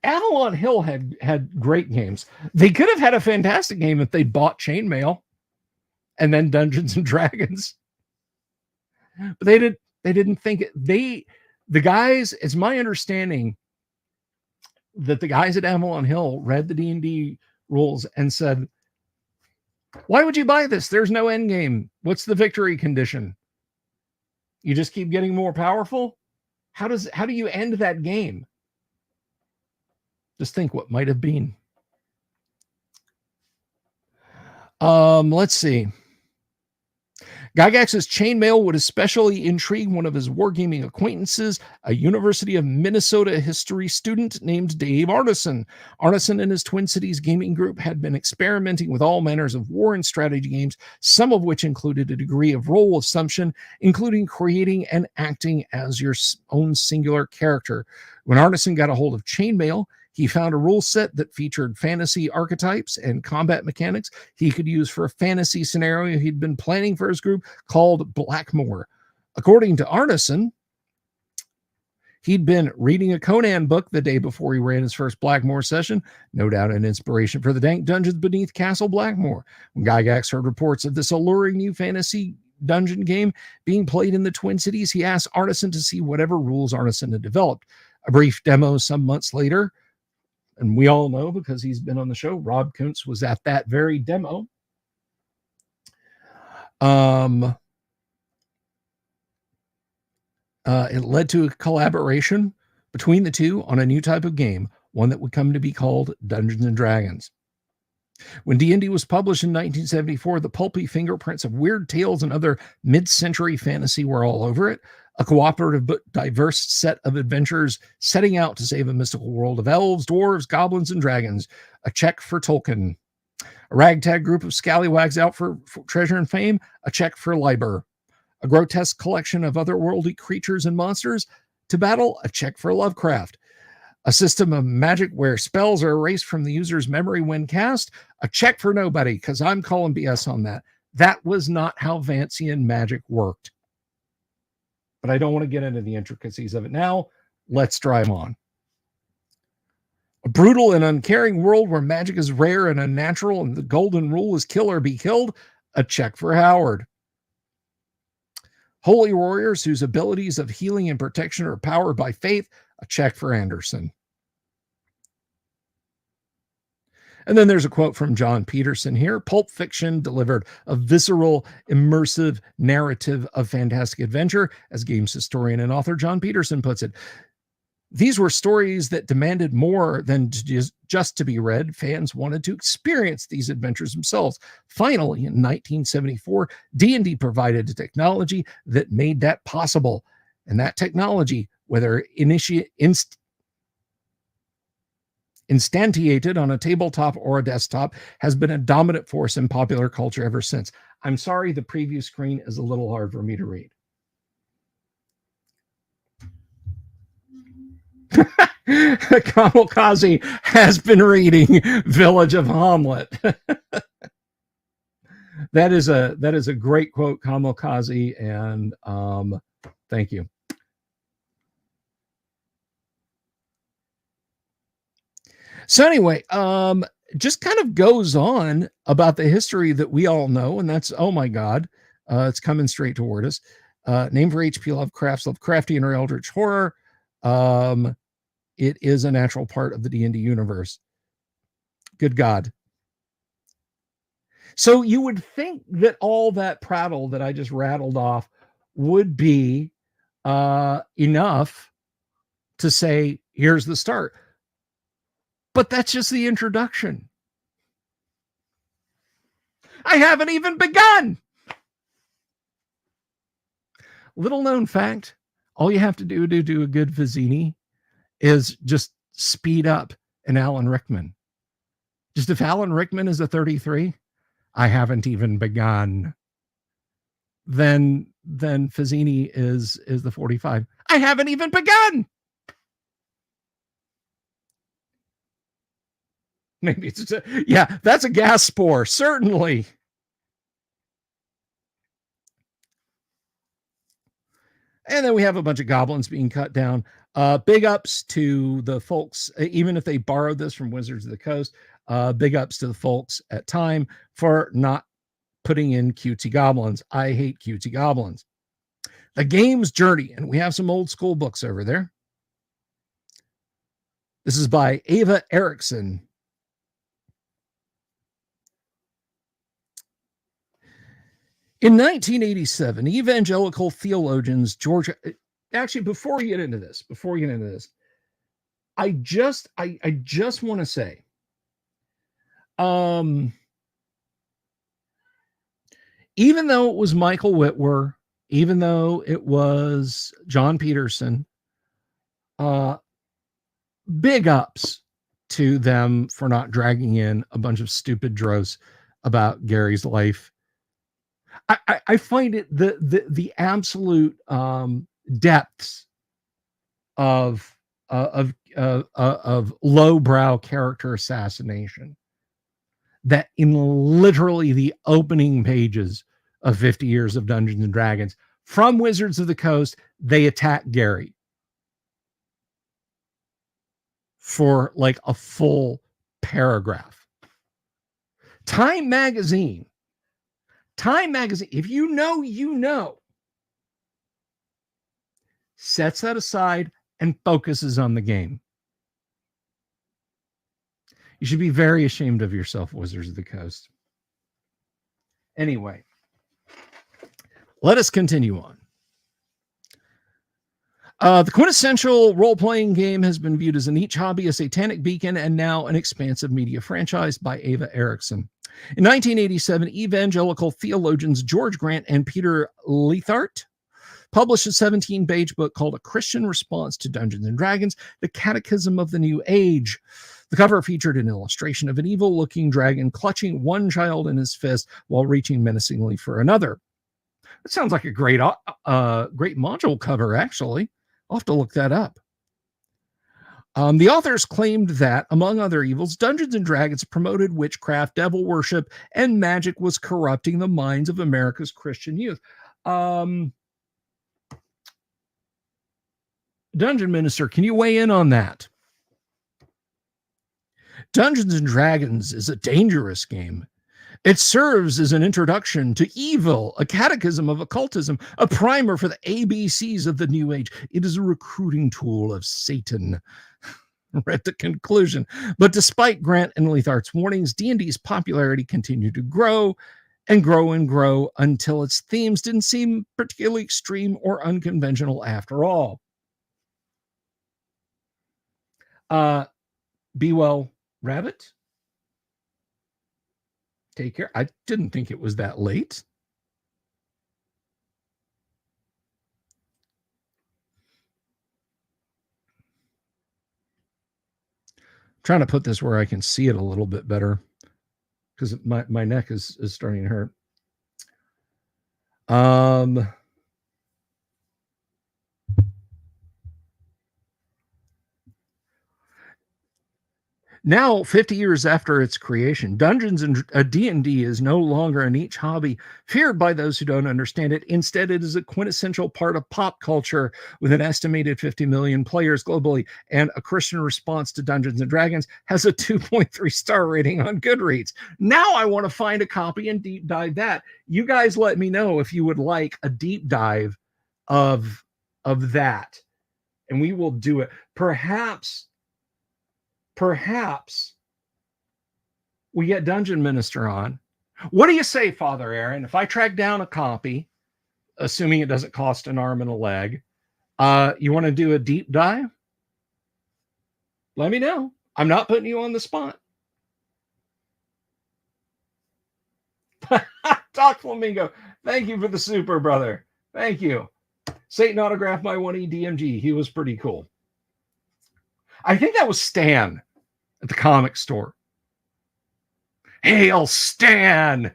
Avalon Hill had great games. They could have had a fantastic game if they'd bought Chainmail and then Dungeons and Dragons. But they didn't think it. The guys, it's my understanding that the guys at Avalon Hill read the D&D rules and said, why would you buy this? There's no end game. What's the victory condition? You just keep getting more powerful? How do you end that game? Just think what might have been. Let's see. Gygax's chainmail would especially intrigue one of his wargaming acquaintances, a University of Minnesota history student named Dave Arneson. Arneson and his Twin Cities gaming group had been experimenting with all manners of war and strategy games, some of which included a degree of role assumption, including creating and acting as your own singular character. When Arneson got a hold of chainmail, he found a rule set that featured fantasy archetypes and combat mechanics he could use for a fantasy scenario he'd been planning for his group called Blackmoor. According to Arneson, he'd been reading a Conan book the day before he ran his first Blackmoor session, no doubt an inspiration for the dank dungeons beneath Castle Blackmoor. When Gygax heard reports of this alluring new fantasy dungeon game being played in the Twin Cities, he asked Arneson to see whatever rules Arneson had developed. A brief demo some months later, and we all know because he's been on the show, Rob Kuntz was at that very demo. It led to a collaboration between the two on a new type of game, one that would come to be called Dungeons and Dragons. When D&D was published in 1974, the pulpy fingerprints of weird tales and other mid-century fantasy were all over it. A cooperative but diverse set of adventurers setting out to save a mystical world of elves, dwarves, goblins, and dragons. A check for Tolkien. A ragtag group of scallywags out for treasure and fame. A check for Liber. A grotesque collection of otherworldly creatures and monsters to battle. A check for Lovecraft. A system of magic where spells are erased from the user's memory when cast. A check for nobody, because I'm calling BS on that. That was not how Vancian magic worked. But I don't want to get into the intricacies of it now. Let's drive on. A brutal and uncaring world where magic is rare and unnatural and the golden rule is kill or be killed. A check for Howard. Holy warriors whose abilities of healing and protection are powered by faith. A check for Anderson. And then there's a quote from John Peterson here. Pulp fiction delivered a visceral, immersive narrative of fantastic adventure, as games historian and author John Peterson puts it. These were stories that demanded more than just to be read. Fans wanted to experience these adventures themselves. Finally, in 1974, D&D provided a technology that made that possible. And that technology, whether instantiated on a tabletop or a desktop, has been a dominant force in popular culture ever since. I'm sorry, the preview screen is a little hard for me to read. Kamikaze has been reading Village of Hamlet. That is a great quote, Kamikaze, and thank you. So anyway, just kind of goes on about the history that we all know, and that's, oh my God, it's coming straight toward us. Named for H.P. Lovecraft's Lovecraftian or Eldritch horror. It is a natural part of the D&D universe. Good God. So you would think that all that prattle that I just rattled off would be enough to say, here's the start. But that's just the introduction. I haven't even begun. Little known fact, all you have to do to do a good Vizzini is just speed up an Alan Rickman. Just if Alan Rickman is a 33, I haven't even begun. Then Vizzini is the 45. I haven't even begun. Maybe it's yeah, that's a gas spore, certainly. And then we have a bunch of goblins being cut down. Big ups to the folks, even if they borrowed this from Wizards of the Coast, big ups to the folks at Time for not putting in cutesy goblins. I hate cutesy goblins. The Game's Journey, and we have some old school books over there. This is by Ava Erickson. In 1987, evangelical theologians George, actually, before you get into this, I just want to say, even though it was Michael Whitwer, even though it was John Peterson, big ups to them for not dragging in a bunch of stupid dross about Gary's life. I find it the absolute depths of lowbrow character assassination that in literally the opening pages of 50 Years of Dungeons and Dragons, from Wizards of the Coast, they attack Gary for like a full paragraph. Time magazine, if you know, you know, sets that aside and focuses on the game. You should be very ashamed of yourself, Wizards of the Coast. Anyway, let us continue on. The quintessential role-playing game has been viewed as a niche hobby, a satanic beacon, and now an expansive media franchise by Ava Erickson. In 1987, evangelical theologians George Grant and Peter Leithart published a 17-page book called A Christian Response to Dungeons and Dragons, The Catechism of the New Age. The cover featured an illustration of an evil-looking dragon clutching one child in his fist while reaching menacingly for another. It sounds like a great module cover, actually. I'll have to look that up. The authors claimed that, among other evils, Dungeons and Dragons promoted witchcraft, devil worship, and magic was corrupting the minds of America's Christian youth. Dungeon Minister, can you weigh in on that? Dungeons and Dragons is a dangerous game. It serves as an introduction to evil, a catechism of occultism, a primer for the ABCs of the New Age. It is a recruiting tool of Satan. Read the conclusion. But despite Grant and Leithart's warnings, D&D's popularity continued to grow and grow and grow until its themes didn't seem particularly extreme or unconventional after all. Be well, Rabbit. Take care. I didn't think it was that late. I'm trying to put this where I can see it a little bit better because my neck is starting to hurt. Now, 50 years after its creation, Dungeons and D&D is no longer a niche hobby feared by those who don't understand it. Instead, it is a quintessential part of pop culture with an estimated 50 million players globally, and A Christian Response to Dungeons and Dragons has a 2.3 star rating on Goodreads. Now I want to find a copy and deep dive that. You guys let me know if you would like a deep dive of that, and we will do it. Perhaps we get Dungeon Minister on. What do you say, Father Aaron? If I track down a copy, assuming it doesn't cost an arm and a leg, you want to do a deep dive? Let me know. I'm not putting you on the spot. Doc Flamingo, thank you for the super, brother. Thank you. Satan autographed my 1E DMG. He was pretty cool. I think that was Stan at the comic store. Hail Stan!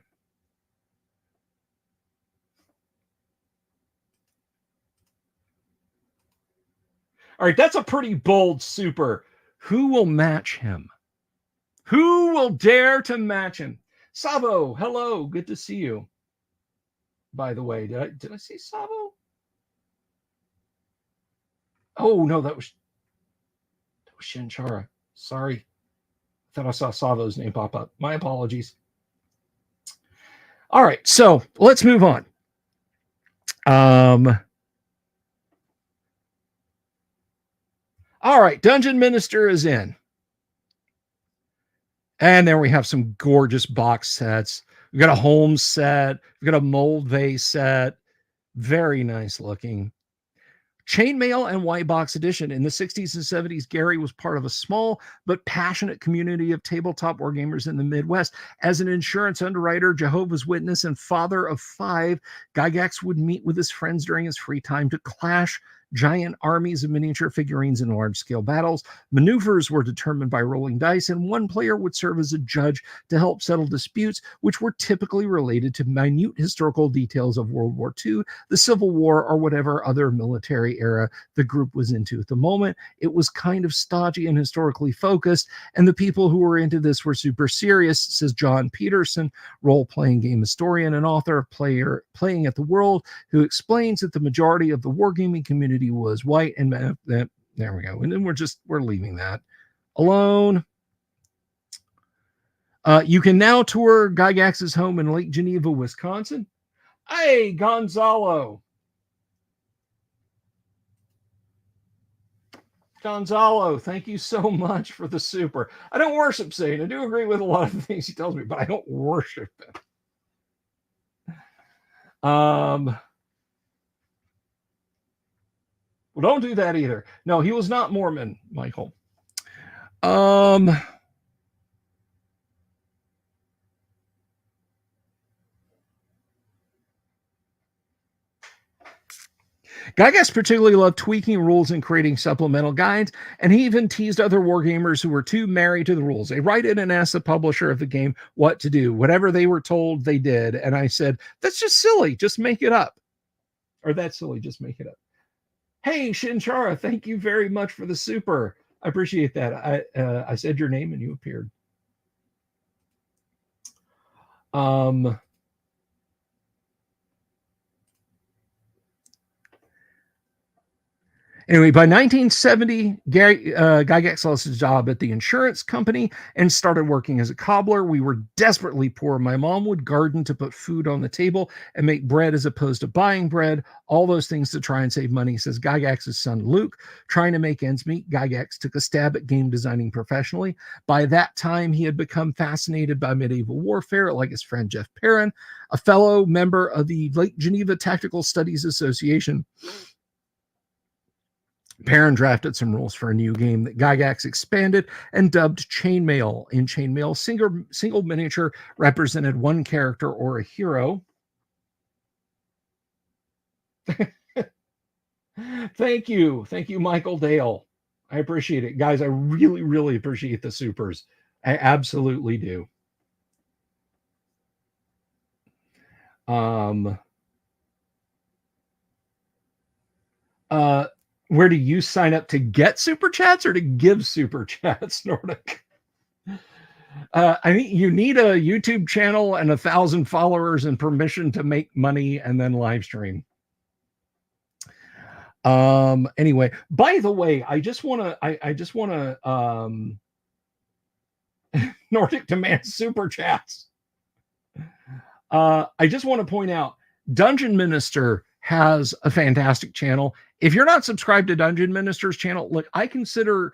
All right, that's a pretty bold super. Who will match him? Who will dare to match him? Savo, hello. Good to see you. By the way, did I see Savo? Oh, no, that was Shinchara. Sorry. I thought I saw Savo's name pop up. My apologies. All right, so let's move on. All right, Dungeon Minister is in. And there we have some gorgeous box sets. We've got a home set. We've got a mold vase set. Very nice looking. Chainmail and White Box Edition. In the 60s and 70s, Gary was part of a small but passionate community of tabletop wargamers in the Midwest. As an insurance underwriter, Jehovah's Witness, and father of 5, Gygax would meet with his friends during his free time to clash giant armies of miniature figurines in large-scale battles. Maneuvers were determined by rolling dice, and one player would serve as a judge to help settle disputes, which were typically related to minute historical details of World War II, the Civil War, or whatever other military era the group was into at the moment. It was kind of stodgy and historically focused, and the people who were into this were super serious, says John Peterson, role-playing game historian and author of Playing at the World, who explains that the majority of the wargaming community was white, and that there we go. And then we're leaving that alone. You can now tour Gygax's home in Lake Geneva, Wisconsin. Hey, Gonzalo, thank you so much for the super. I don't worship Satan. I do agree with a lot of the things he tells me, but I don't worship him. Well, don't do that either. No, he was not Mormon, Michael. Gygax particularly loved tweaking rules and creating supplemental guides, and he even teased other wargamers who were too married to the rules. They write in and ask the publisher of the game what to do. Whatever they were told, they did. And I said, that's just silly. Just make it up. Or that's silly. Just make it up. Hey, Shinchara, thank you very much for the super. I appreciate that. I said your name and you appeared. Anyway, by 1970, Gygax lost his job at the insurance company and started working as a cobbler. We were desperately poor. My mom would garden to put food on the table and make bread as opposed to buying bread. All those things to try and save money, says Gygax's son Luke. Trying to make ends meet, Gygax took a stab at game designing professionally. By that time, he had become fascinated by medieval warfare, like his friend Jeff Perrin, a fellow member of the Lake Geneva Tactical Studies Association. Perrin drafted some rules for a new game that Gygax expanded and dubbed Chainmail. In Chainmail, single miniature represented one character or a hero. Thank you, Michael Dale. I appreciate it, guys. I really, really appreciate the supers. I absolutely do. Where do you sign up to get super chats or to give super chats, Nordic? I mean, you need a YouTube channel and 1,000 followers and permission to make money and then live stream. Anyway, by the way, I just want to Nordic demands super chats. I just want to point out Dungeon Minister has a fantastic channel. If you're not subscribed to Dungeon Minister's channel, look, I consider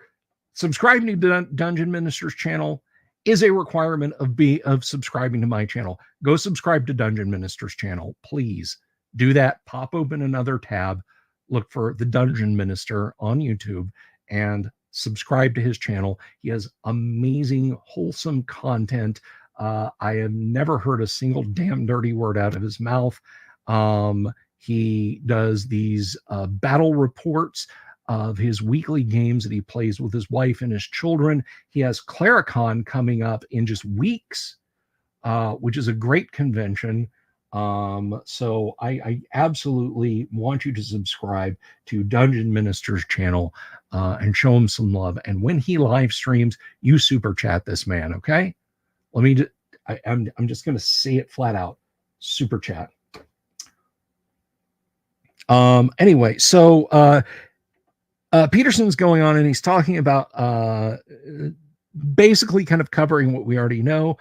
subscribing to Dungeon Minister's channel is a requirement of subscribing to my channel. Go subscribe to Dungeon Minister's channel, please. Do that. Pop open another tab, look for the Dungeon Minister on YouTube, and subscribe to his channel. He has amazing, wholesome content. I have never heard a single damn dirty word out of his mouth. He does these battle reports of his weekly games that he plays with his wife and his children. He has Claricon coming up in just weeks, which is a great convention. So I absolutely want you to subscribe to Dungeon Minister's channel and show him some love. And when he live streams, you super chat this man, okay? I'm just going to say it flat out. Super chat. Anyway, so Peterson's going on and he's talking about basically kind of covering what we already know.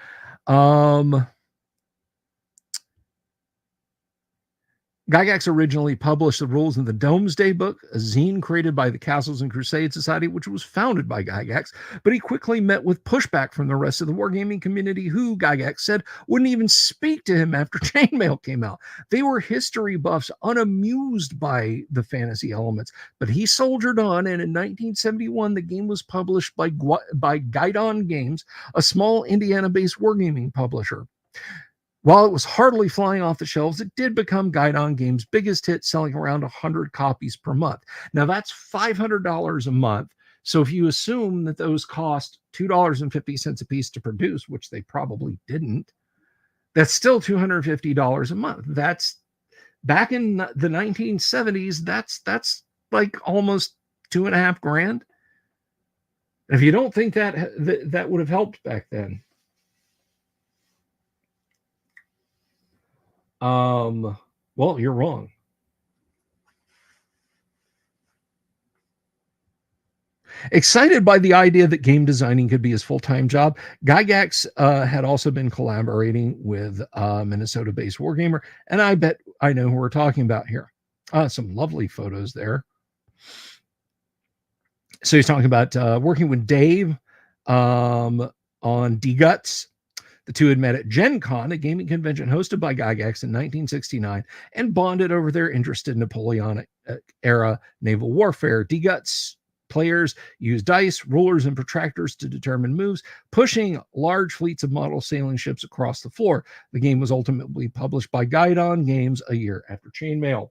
Gygax originally published the rules in the Domesday Book, a zine created by the Castles and Crusade Society, which was founded by Gygax, but he quickly met with pushback from the rest of the wargaming community, who, Gygax said, wouldn't even speak to him after Chainmail came out. They were history buffs, unamused by the fantasy elements, but he soldiered on, and in 1971, the game was published by Guidon Games, a small Indiana-based wargaming publisher. While it was hardly flying off the shelves, it did become Guidon Games' biggest hit, selling around 100 copies per month. Now, that's $500 a month. So if you assume that those cost $2.50 a piece to produce, which they probably didn't, that's still $250 a month. That's back in the 1970s. That's like almost $2.5 grand. If you don't think that would have helped back then, well, you're wrong. Excited by the idea that game designing could be his full-time job, Gygax had also been collaborating with Minnesota-based wargamer, and I bet I know who we're talking about here. Some lovely photos there. So he's talking about working with Dave on D-Guts. The two had met at Gen Con, a gaming convention hosted by Gygax in 1969, and bonded over their interest in Napoleonic era naval warfare. D-Guts players use dice, rulers, and protractors to determine moves, pushing large fleets of model sailing ships across the floor. The game was ultimately published by Guidon Games a year after Chainmail.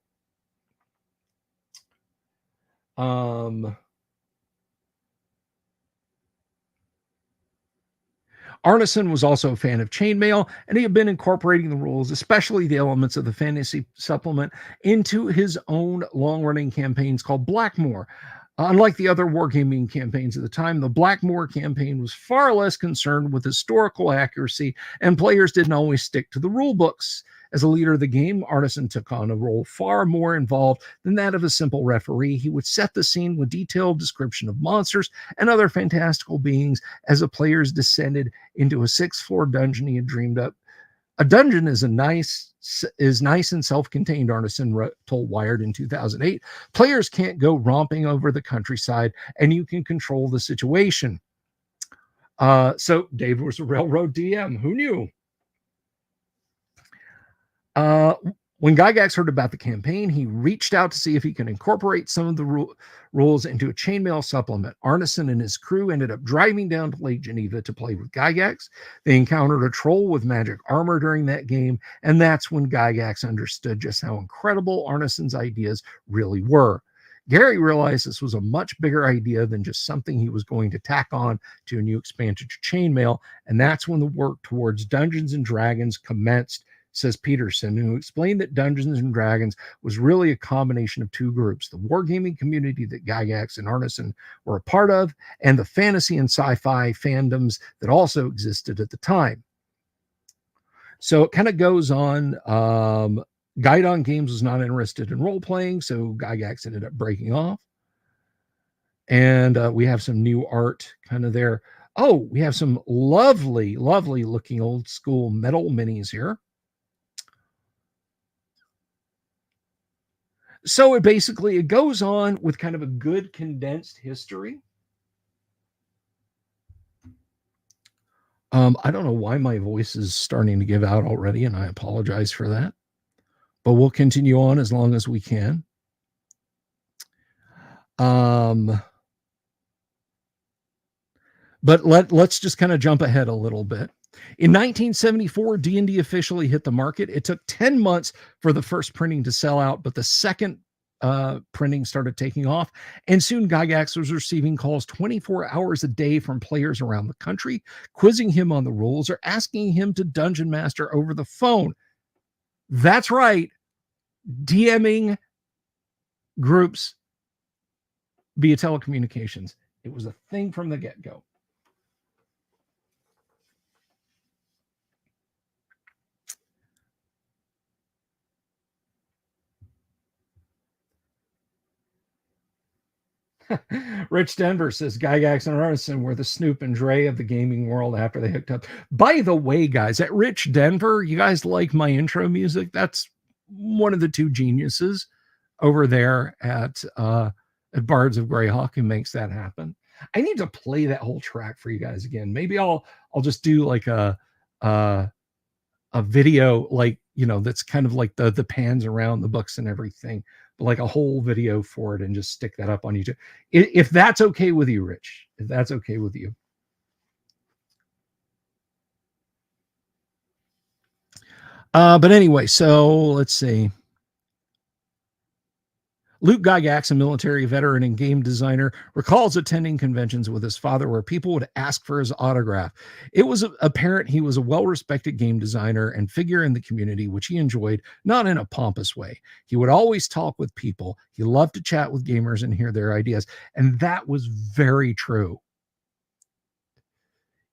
Arneson was also a fan of Chainmail, and he had been incorporating the rules, especially the elements of the fantasy supplement, into his own long-running campaigns called Blackmoor. Unlike the other wargaming campaigns at the time, the Blackmoor campaign was far less concerned with historical accuracy, and players didn't always stick to the rule books. As a leader of the game, Arneson took on a role far more involved than that of a simple referee. He would set the scene with detailed description of monsters and other fantastical beings as the players descended into a 6th-floor dungeon he had dreamed up. A dungeon is nice and self-contained, Arneson told Wired in 2008. Players can't go romping over the countryside, and you can control the situation. So Dave was a railroad DM. Who knew? When Gygax heard about the campaign, he reached out to see if he could incorporate some of the rules into a chainmail supplement. Arneson and his crew ended up driving down to Lake Geneva to play with Gygax. They encountered a troll with magic armor during that game, and that's when Gygax understood just how incredible Arneson's ideas really were. Gary realized this was a much bigger idea than just something he was going to tack on to a new expansion to Chainmail, and that's when the work towards Dungeons and Dragons commenced, says Peterson, who explained that Dungeons and Dragons was really a combination of two groups: the wargaming community that Gygax and Arneson were a part of, and the fantasy and sci-fi fandoms that also existed at the time. So it kind of goes on. Guidon Games was not interested in role-playing, so Gygax ended up breaking off. And we have some new art kind of there. Oh, we have some lovely, lovely looking old school metal minis here. So it goes on with kind of a good condensed history. I don't know why my voice is starting to give out already, and I apologize for that. But we'll continue on as long as we can. But let's just kind of jump ahead a little bit. In 1974, D&D officially hit the market. It took 10 months for the first printing to sell out, but the second printing started taking off, and soon Gygax was receiving calls 24 hours a day from players around the country, quizzing him on the rules or asking him to dungeon master over the phone. That's right, DMing groups via telecommunications. It was a thing from the get-go. Rich Denver says Gygax and Arneson were the Snoop and Dre of the gaming world after they hooked up. By the way, guys, at Rich Denver, you guys like my intro music? That's one of the two geniuses over there at Bards of Greyhawk who makes that happen. I need to play that whole track for you guys again. Maybe I'll just do like a video, like, you know, that's kind of like the pans around the books and everything, but like a whole video for it, and just stick that up on YouTube. If that's okay with you, Rich, if that's okay with you. But anyway, so let's see. Luke Gygax, a military veteran and game designer, recalls attending conventions with his father where people would ask for his autograph. It was apparent he was a well-respected game designer and figure in the community, which he enjoyed, not in a pompous way. He would always talk with people. He loved to chat with gamers and hear their ideas. And that was very true.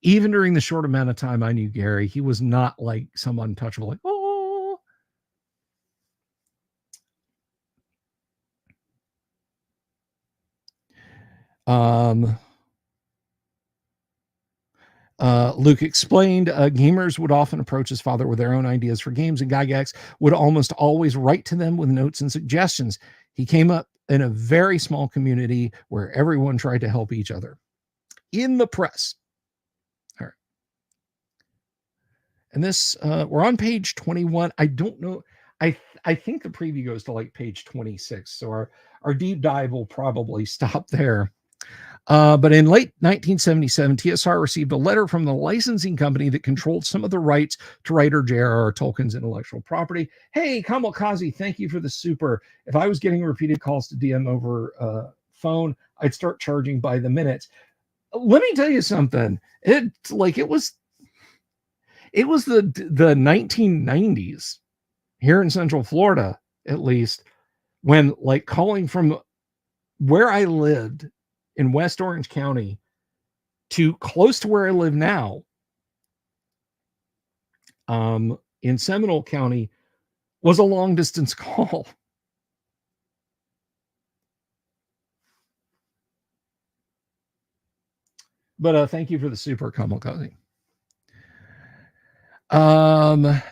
Even during the short amount of time I knew Gary, he was not like some untouchable, like, oh. Luke explained gamers would often approach his father with their own ideas for games, and Gygax would almost always write to them with notes and suggestions. He came up in a very small community where everyone tried to help each other. In the press. All right. And this, we're on page 21. I don't know. I think the preview goes to like page 26. So our deep dive will probably stop there. But in late 1977, TSR received a letter from the licensing company that controlled some of the rights to writer J.R.R. Tolkien's intellectual property. Hey, Kamalkazi, thank you for the super. If I was getting repeated calls to DM over phone, I'd start charging by the minute. Let me tell you something. It was the 1990s here in Central Florida, at least, when like calling from where I lived in West Orange County to close to where I live now, in Seminole County, was a long distance call. But thank you for the super, Kamalkazi.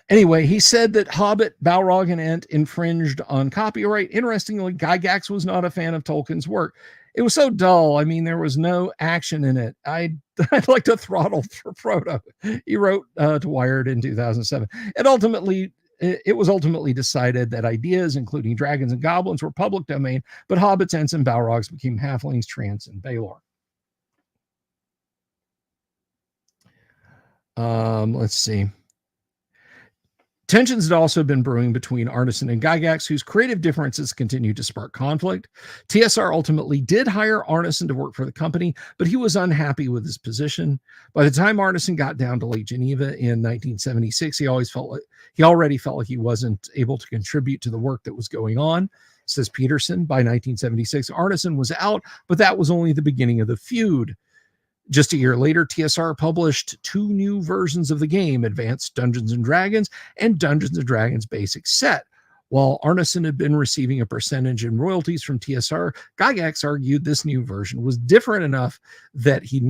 Anyway, he said that Hobbit, Balrog, and Ent infringed on copyright. Interestingly, Gygax was not a fan of Tolkien's work. It was so dull. I mean, there was no action in it. I'd like to throttle for Frodo. He wrote to Wired in 2007. It was ultimately decided that ideas, including dragons and goblins, were public domain, but hobbits, ents, and balrogs became halflings, trants, and Baelor. Let's see. Tensions had also been brewing between Arneson and Gygax, whose creative differences continued to spark conflict. TSR ultimately did hire Arneson to work for the company, but he was unhappy with his position. By the time Arneson got down to Lake Geneva in 1976, he already felt like he wasn't able to contribute to the work that was going on. Says Peterson, by 1976, Arneson was out, but that was only the beginning of the feud. Just a year later, TSR published 2 new versions of the game, Advanced Dungeons & Dragons and Dungeons & Dragons Basic Set. While Arneson had been receiving a percentage in royalties from TSR, Gygax argued this new version was different enough that he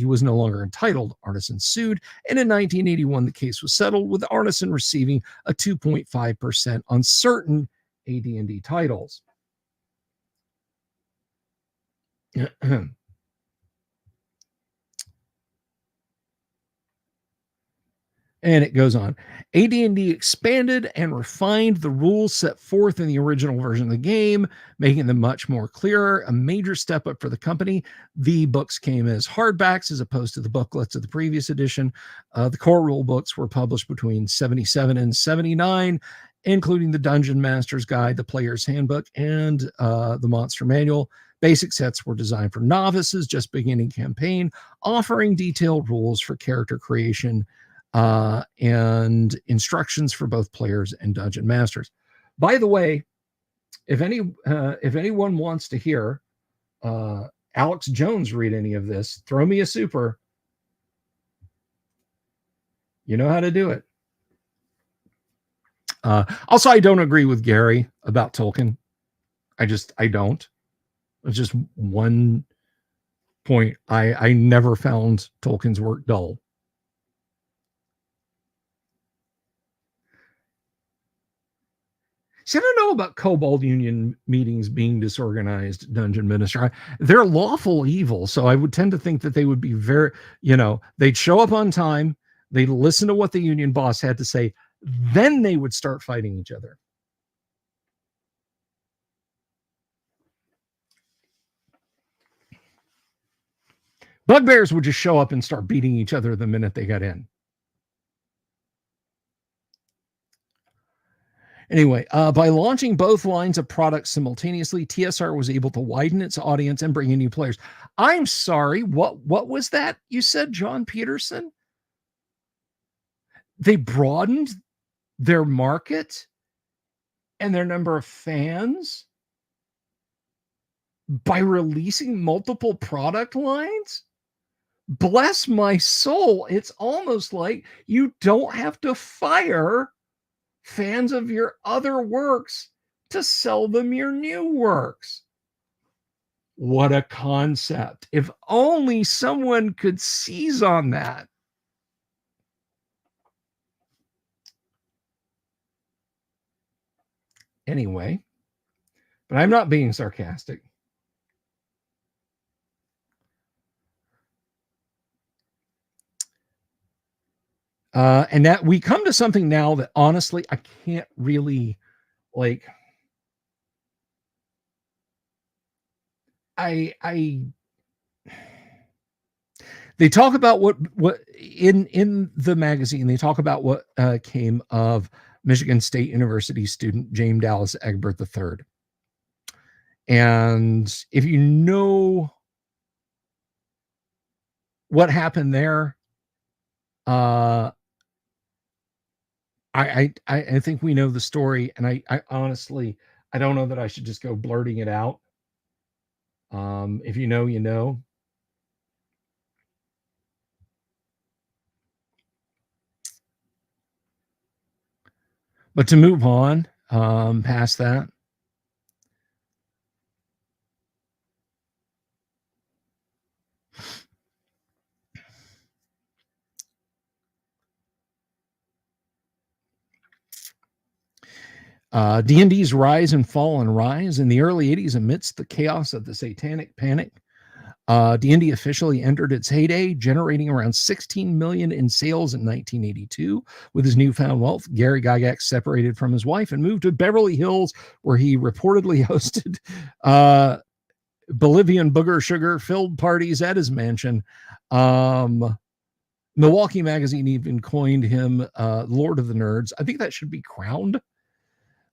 was no longer entitled. Arneson sued, and in 1981, the case was settled, with Arneson receiving a 2.5% on certain AD&D titles. And it goes on. AD&D expanded and refined the rules set forth in the original version of the game, making them much more clearer, a major step up for the company. The books came as hardbacks as opposed to the booklets of the previous edition. The core rule books were published between 77 and 79, including the Dungeon Master's Guide, the Player's Handbook, and the Monster Manual. Basic sets were designed for novices just beginning campaign, offering detailed rules for character creation, and instructions for both players and dungeon masters. By the way, if anyone wants to hear Alex Jones read any of this, throw me a super. You know how to do it. Also, I don't agree with Gary about Tolkien. I don't. It's just one point. I never found Tolkien's work dull. See, I don't know about Kobold Union meetings being disorganized, Dungeon Minister. They're lawful evil, so I would tend to think that they would be very, they'd show up on time, they'd listen to what the union boss had to say, then they would start fighting each other. Bugbears would just show up and start beating each other the minute they got in. Anyway, by launching both lines of products simultaneously, TSR was able to widen its audience and bring in new players. I'm sorry, what was that you said, John Peterson? They broadened their market and their number of fans by releasing multiple product lines? Bless my soul. It's almost like you don't have to fire fans of your other works to sell them your new works. What a concept. If only someone could seize on that. Anyway, but I'm not being sarcastic. And that we come to something now that honestly I can't really like. They talk about what in the magazine. They talk about what came of Michigan State University student James Dallas Egbert III. And if you know what happened there, I think we know the story, and I honestly I don't know that I should just go blurting it out. If you know, you know. But to move on past that, D&D's rise and fall and rise in the early 80s amidst the chaos of the satanic panic. D&D officially entered its heyday, generating around 16 million in sales in 1982. With his newfound wealth, Gary Gygax separated from his wife and moved to Beverly Hills, where he reportedly hosted Bolivian booger sugar filled parties at his mansion. Milwaukee Magazine even coined him Lord of the Nerds. I think that should be crowned.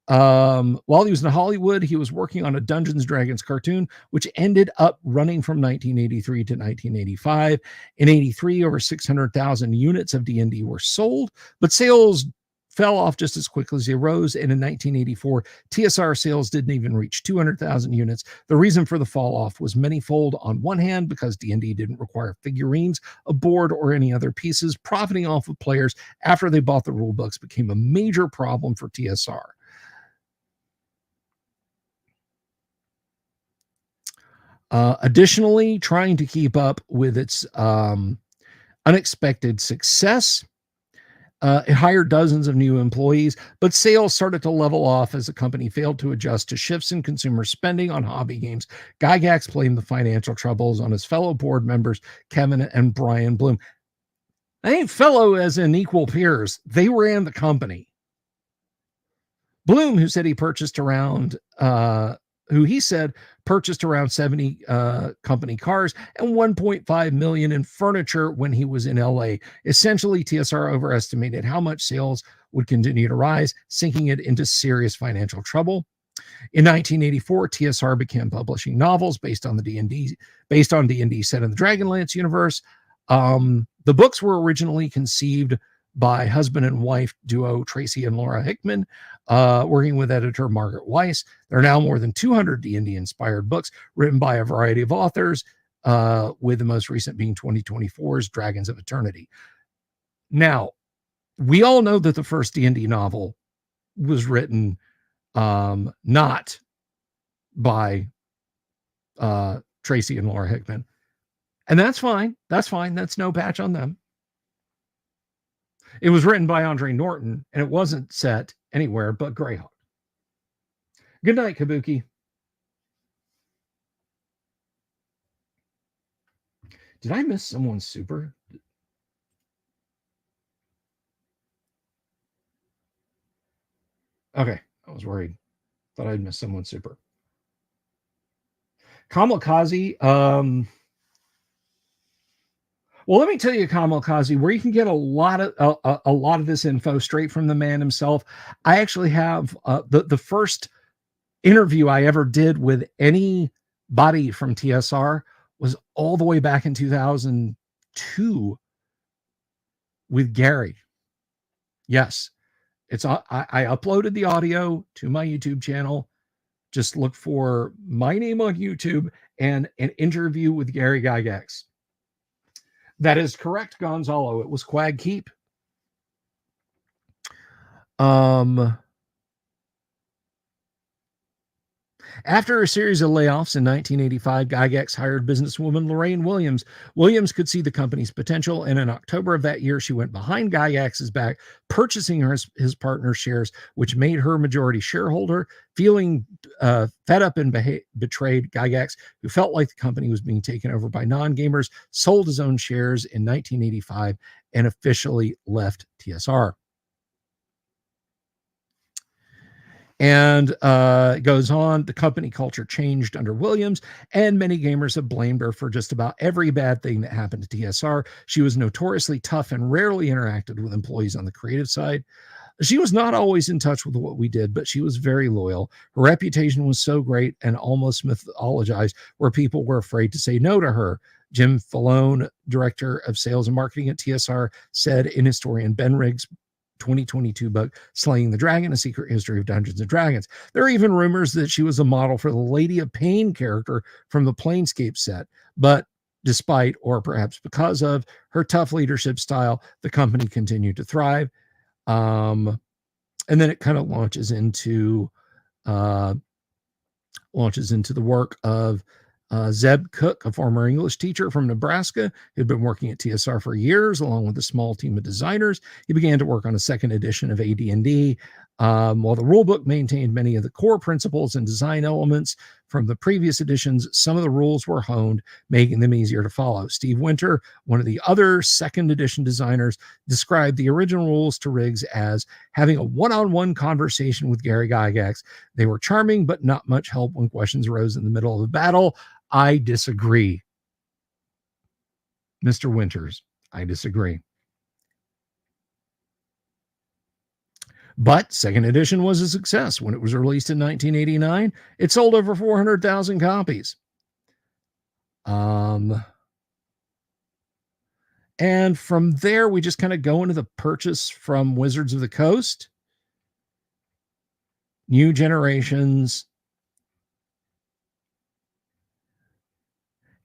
While he was in Hollywood, he was working on a Dungeons & Dragons cartoon, which ended up running from 1983 to 1985. In 83, over 600,000 units of D&D were sold, but sales fell off just as quickly as they rose. And in 1984, TSR sales didn't even reach 200,000 units. The reason for the fall off was manyfold. On one hand, because D&D didn't require figurines, a board, or any other pieces. Profiting off of players after they bought the rule books became a major problem for TSR. Additionally, trying to keep up with its unexpected success, it hired dozens of new employees, but sales started to level off as the company failed to adjust to shifts in consumer spending on hobby games. Gygax blamed the financial troubles on his fellow board members, Kevin and Brian Bloom. They ain't fellow as in equal peers. They ran the company. Bloom, who said he purchased around who he said purchased around 70 company cars and 1.5 million in furniture when he was in LA. Essentially, TSR overestimated how much sales would continue to rise, sinking it into serious financial trouble. In 1984, TSR began publishing novels based on D&D set in the Dragonlance universe. The books were originally conceived by husband and wife duo Tracy and Laura Hickman, working with editor Margaret Weiss. There are now more than 200 D&D inspired books written by a variety of authors, with the most recent being 2024's Dragons of Eternity. Now, we all know that the first D&D novel was written not by Tracy and Laura Hickman. And that's fine. That's fine. That's no patch on them. It was written by Andre Norton, and it wasn't set anywhere but Greyhawk. Good night, Kabuki. Did I miss someone's super? Okay, I was worried. Thought I'd missed someone's super. Kamikaze. Well, let me tell you, Kamikaze, where you can get a lot of a lot of this info straight from the man himself. I actually have the first interview I ever did with anybody from TSR was all the way back in 2002 with Gary. Yes, it's I uploaded the audio to my YouTube channel. Just look for my name on YouTube and an interview with Gary Gygax. That is correct, Gonzalo. It was Quag Keep. After a series of layoffs in 1985, Gygax hired businesswoman Lorraine Williams. Williams could see the company's potential, and in October of that year, she went behind Gygax's back, purchasing his partner's shares, which made her majority shareholder. Feeling fed up and betrayed, Gygax, who felt like the company was being taken over by non-gamers, sold his own shares in 1985 and officially left TSR. And it goes on, the company culture changed under Williams, and many gamers have blamed her for just about every bad thing that happened to TSR. She was notoriously tough and rarely interacted with employees on the creative side. She was not always in touch with what we did, but she was very loyal. Her reputation was so great and almost mythologized, where people were afraid to say no to her. Jim Falone, director of sales and marketing at TSR, said in historian Ben Riggs' 2022 book, Slaying the Dragon, A Secret History of Dungeons and Dragons. There are even rumors that she was a model for the Lady of Pain character from the Planescape set. But despite, or perhaps because of, her tough leadership style, the company continued to thrive. And then it kind of launches into the work of Zeb Cook, a former English teacher from Nebraska, who had been working at TSR for years, along with a small team of designers. He began to work on a second edition of AD&D. While the rulebook maintained many of the core principles and design elements from the previous editions, some of the rules were honed, making them easier to follow. Steve Winter, one of the other second edition designers, described the original rules to Riggs as having a one-on-one conversation with Gary Gygax. They were charming, but not much help when questions arose in the middle of a battle. I disagree. Mr. Winters, I disagree. But second edition was a success. When it was released in 1989, it sold over 400,000 copies. And from there, we just kind of go into the purchase from Wizards of the Coast, New Generations.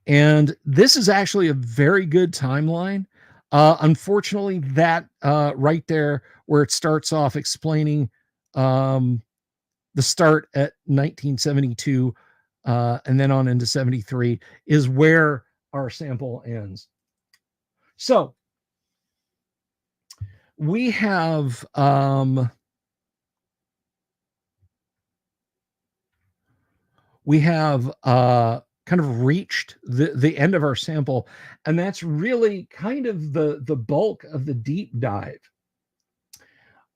And this is actually a very good timeline. Unfortunately, that right there, where it starts off explaining the start at 1972 and then on into 73, is where our sample ends. So we have kind of reached the end of our sample, and that's really kind of the bulk of the deep dive.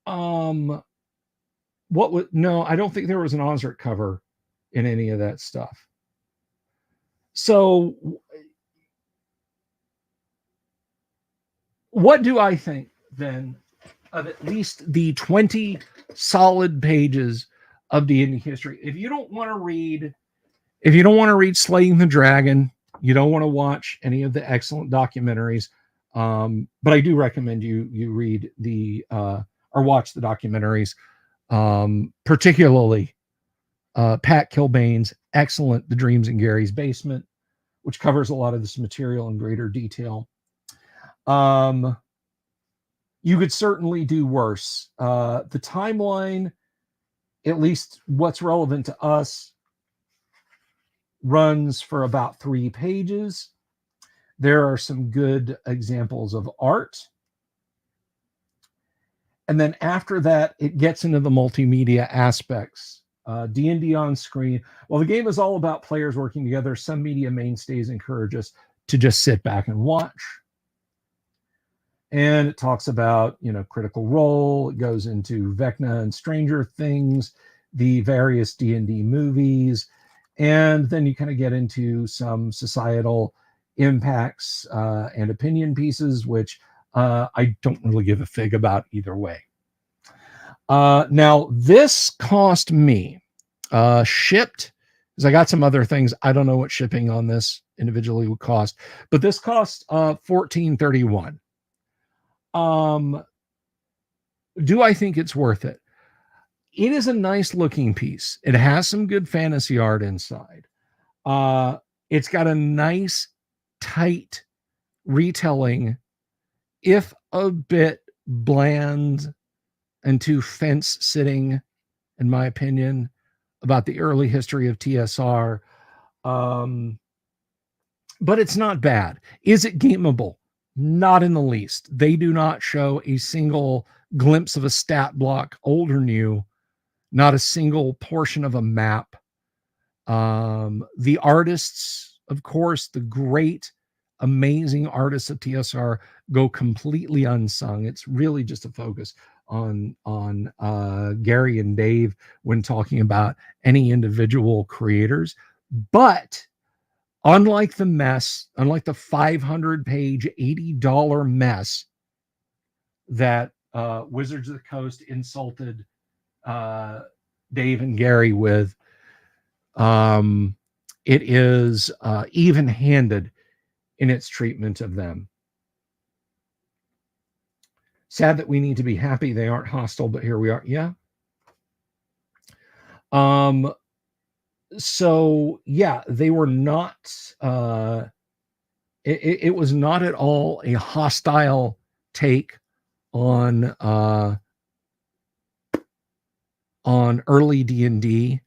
No, I don't think there was an Ozric cover in any of that stuff. So what do I think then of at least the 20 solid pages of D&D history? If you don't want to read Slaying the Dragon, you don't want to watch any of the excellent documentaries, but I do recommend you read or watch the documentaries, particularly Pat Kilbane's excellent The Dreams in Gary's Basement, which covers a lot of this material in greater detail. You could certainly do worse. The timeline, at least what's relevant to us, runs for about 3 pages. There are some good examples of art. And then after that, it gets into the multimedia aspects D&D on screen. While the game is all about players working together, some media mainstays encourage us to just sit back and watch. And it talks about, Critical Role. It goes into Vecna and Stranger Things, the various D&D movies, and then you kind of get into some societal impacts and opinion pieces, which I don't really give a fig about either way. Now, this cost me shipped, because I got some other things. I don't know what shipping on this individually would cost, but this cost $14.31. Do I think it's worth it? It is a nice looking piece. It has some good fantasy art inside. It's got a nice, tight retelling, if a bit bland and too fence sitting, in my opinion, about the early history of TSR. But it's not bad. Is it gameable? Not in the least. They do not show a single glimpse of a stat block, old or new, not a single portion of a map. The artists, of course, the great, amazing artists of TSR go completely unsung. It's really just a focus on Gary and Dave when talking about any individual creators. But unlike the 500-page, $80 mess that Wizards of the Coast insulted Dave and Gary with, it is even-handed in its treatment of them. Sad that we need to be happy they aren't hostile, but here we are. Yeah. So yeah, they were not, it was not at all a hostile take on early D&D.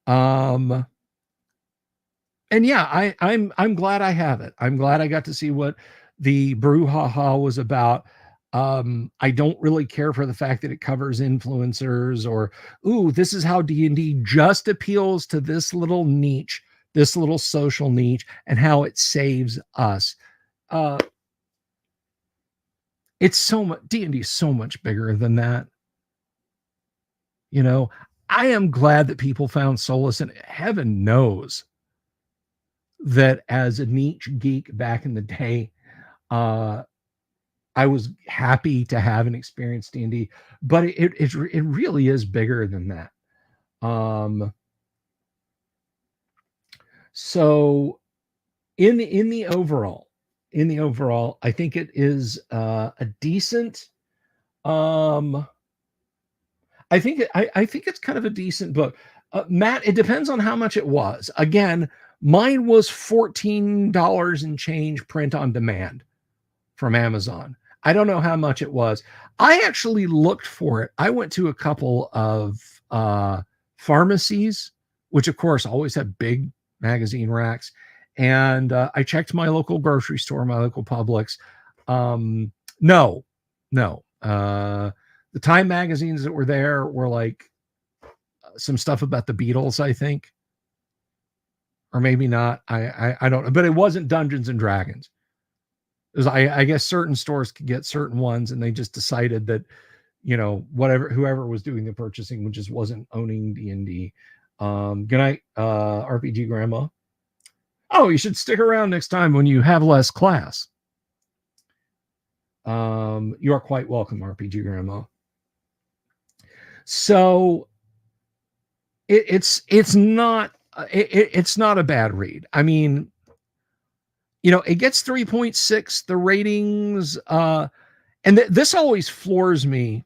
And yeah, I'm glad I have it. I'm glad I got to see what the brouhaha was about. I don't really care for the fact that it covers influencers or, ooh, this is how D&D just appeals to this little niche, this little social niche, and how it saves us. It's so much, D&D is so much bigger than that. I am glad that people found solace, and heaven knows that as a niche geek back in the day, I was happy to have an experience D&D, but it really is bigger than that. So in the overall, I think it is a decent. I think it's kind of a decent book. Matt, it depends on how much it was. Again, mine was $14 and change print on demand from Amazon. I don't know how much it was. I actually looked for it. I went to a couple of pharmacies, which of course always have big magazine racks. And I checked my local grocery store, my local Publix. No. The Time magazines that were there were like some stuff about the Beatles, I think. Or maybe not. I don't know. But it wasn't Dungeons and Dragons. I guess certain stores could get certain ones, and they just decided that, whoever was doing the purchasing just wasn't owning D&D. Good night, RPG Grandma. Oh, you should stick around next time when you have less class. You are quite welcome, RPG Grandma. So it's not a bad read. I mean, it gets 3.6, the ratings, and this always floors me.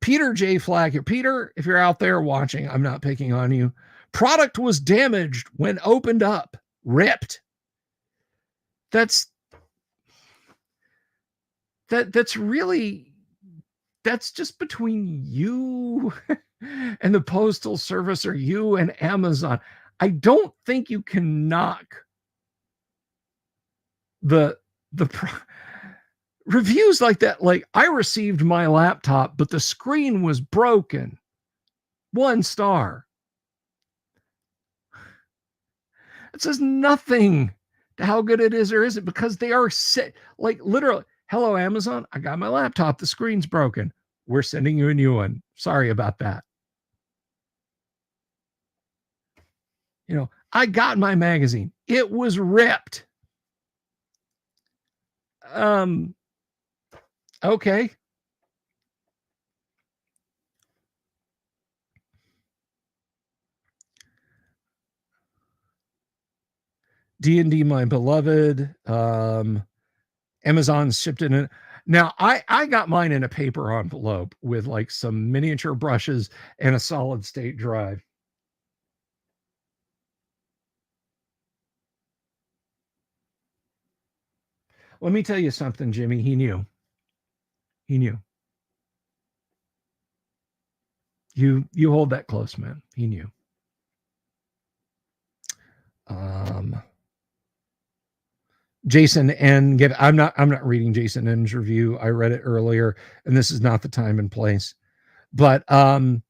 Peter J. Flag here. Peter, if you're out there watching, I'm not picking on you. Product was damaged when opened up. Ripped. That's just between you and the Postal Service, or you and Amazon. I don't think you can knock the reviews like that. Like, I received my laptop, but the screen was broken. 1 star. It says nothing to how good it is or isn't, because they are like literally, hello, Amazon, I got my laptop. The screen's broken. We're sending you a new one. Sorry about that. You know, I got my magazine. It was ripped. Okay. D&D My Beloved. Amazon shipped it in. Now, I got mine in a paper envelope with like some miniature brushes and a solid state drive. Let me tell you something, Jimmy. He knew. He knew. You hold that close, man. He knew. Jason N. I'm not reading Jason N's review. I read it earlier, and this is not the time and place. But you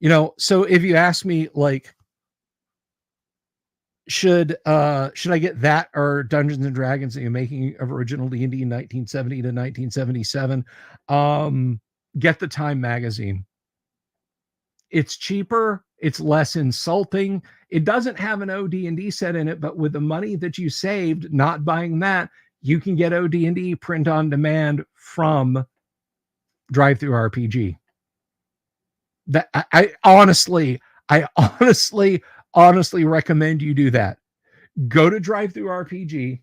know, so if you ask me, like, should I get that or Dungeons and Dragons, the making of original D&D in 1970 to 1977? Get the Time magazine. It's cheaper, it's less insulting. It doesn't have an OD&D set in it, but with the money that you saved not buying that, you can get OD&D print on demand from Drive-Thru RPG. That I honestly recommend you do that. Go to Drive-Thru RPG.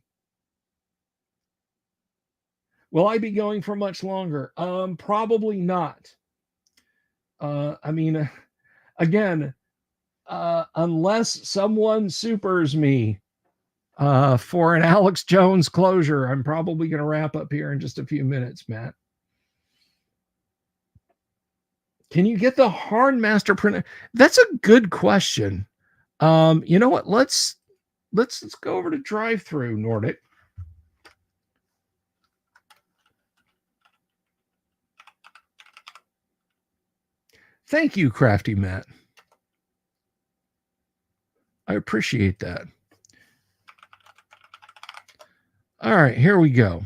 Will I be going for much longer? Probably not. I mean, again, unless someone supers me for an Alex Jones closure, I'm probably going to wrap up here in just a few minutes, Matt. Can you get the Hardmaster printer? That's a good question. You know what? Let's go over to Drive-Thru Nordic. Thank you, Crafty Matt. I appreciate that. All right, here we go.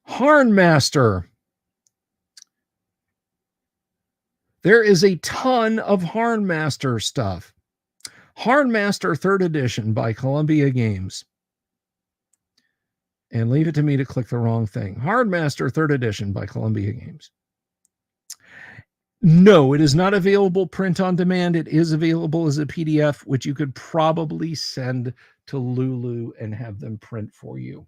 Hardmaster. There is a ton of Hardmaster stuff. Hardmaster 3rd edition by Columbia Games. And leave it to me to click the wrong thing. Hardmaster 3rd edition by Columbia Games. No, it is not available print on demand. It is available as a PDF, which you could probably send to Lulu and have them print for you.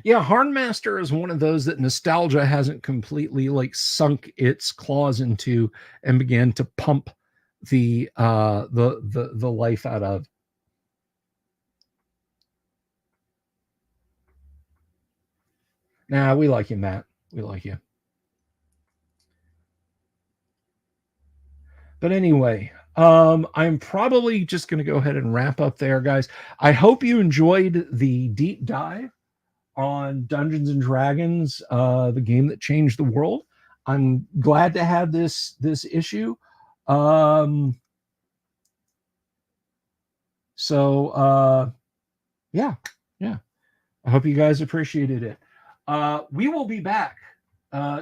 Yeah, Hardmaster is one of those that nostalgia hasn't completely like sunk its claws into and began to pump the life out of. Nah, we like you, Matt. We like you. But anyway, I'm probably just going to go ahead and wrap up there, guys. I hope you enjoyed the deep dive on Dungeons and Dragons, the game that changed the world. I'm glad to have this issue. Yeah. I hope you guys appreciated it. We will be back.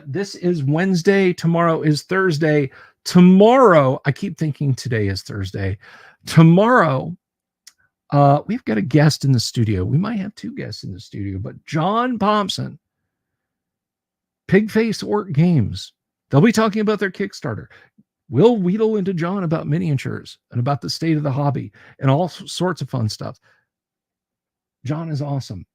This is Wednesday. Tomorrow is Thursday. Tomorrow, I keep thinking today is Thursday. Tomorrow, we've got a guest in the studio. We might have 2 guests in the studio, but John Thompson, Pigface Orc Games. They'll be talking about their Kickstarter. We'll wheedle into John about miniatures and about the state of the hobby and all sorts of fun stuff. John is awesome.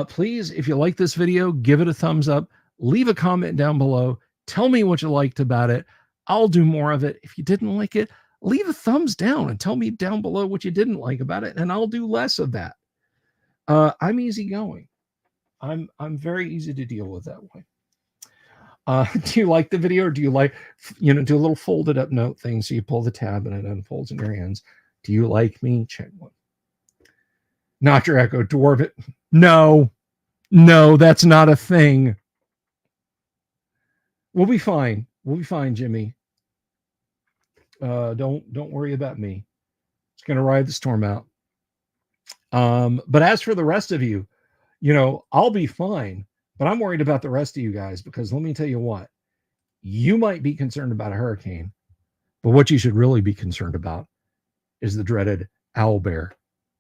Please, if you like this video, give it a thumbs up, leave a comment down below, tell me what you liked about it. I'll do more of it. If you didn't like it, leave a thumbs down and tell me down below what you didn't like about it, and I'll do less of that. I'm easygoing. I'm very easy to deal with that way. Do you like the video, or do you like, do a little folded up note thing? So you pull the tab and it unfolds in your hands. Do you like me? Check one. Not your echo, dwarf it. No, that's not a thing. We'll be fine. We'll be fine, Jimmy. Don't worry about me. It's going to ride the storm out. But as for the rest of you, I'll be fine. But I'm worried about the rest of you guys, because let me tell you what, you might be concerned about a hurricane, but what you should really be concerned about is the dreaded owl bear.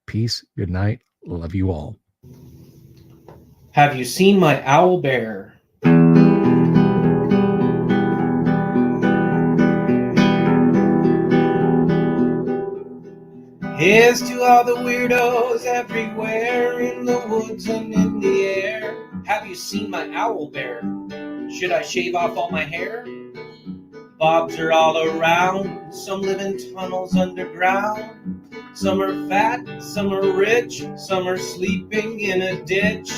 Peace. Good night. Love you all. Have you seen my owl bear? Here's to all the weirdos everywhere, in the woods and in the air. Have you seen my owl bear? Should I shave off all my hair? Bobs are all around, some live in tunnels underground. Some are fat, some are rich, some are sleeping in a ditch.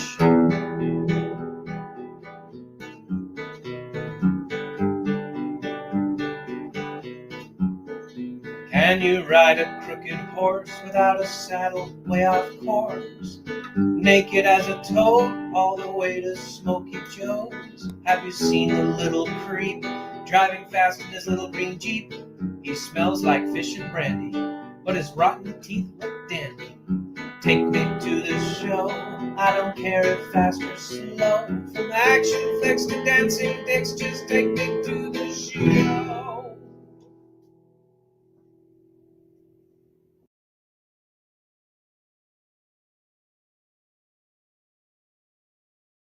Can you ride a crooked horse without a saddle, way off course? Naked as a toad, all the way to Smoky Joe's. Have you seen the little creep driving fast in his little green Jeep? He smells like fish and brandy, but his rotten teeth look dandy. Take me to the show, I don't care if fast or slow. From action flicks to dancing dicks, just take me to the show.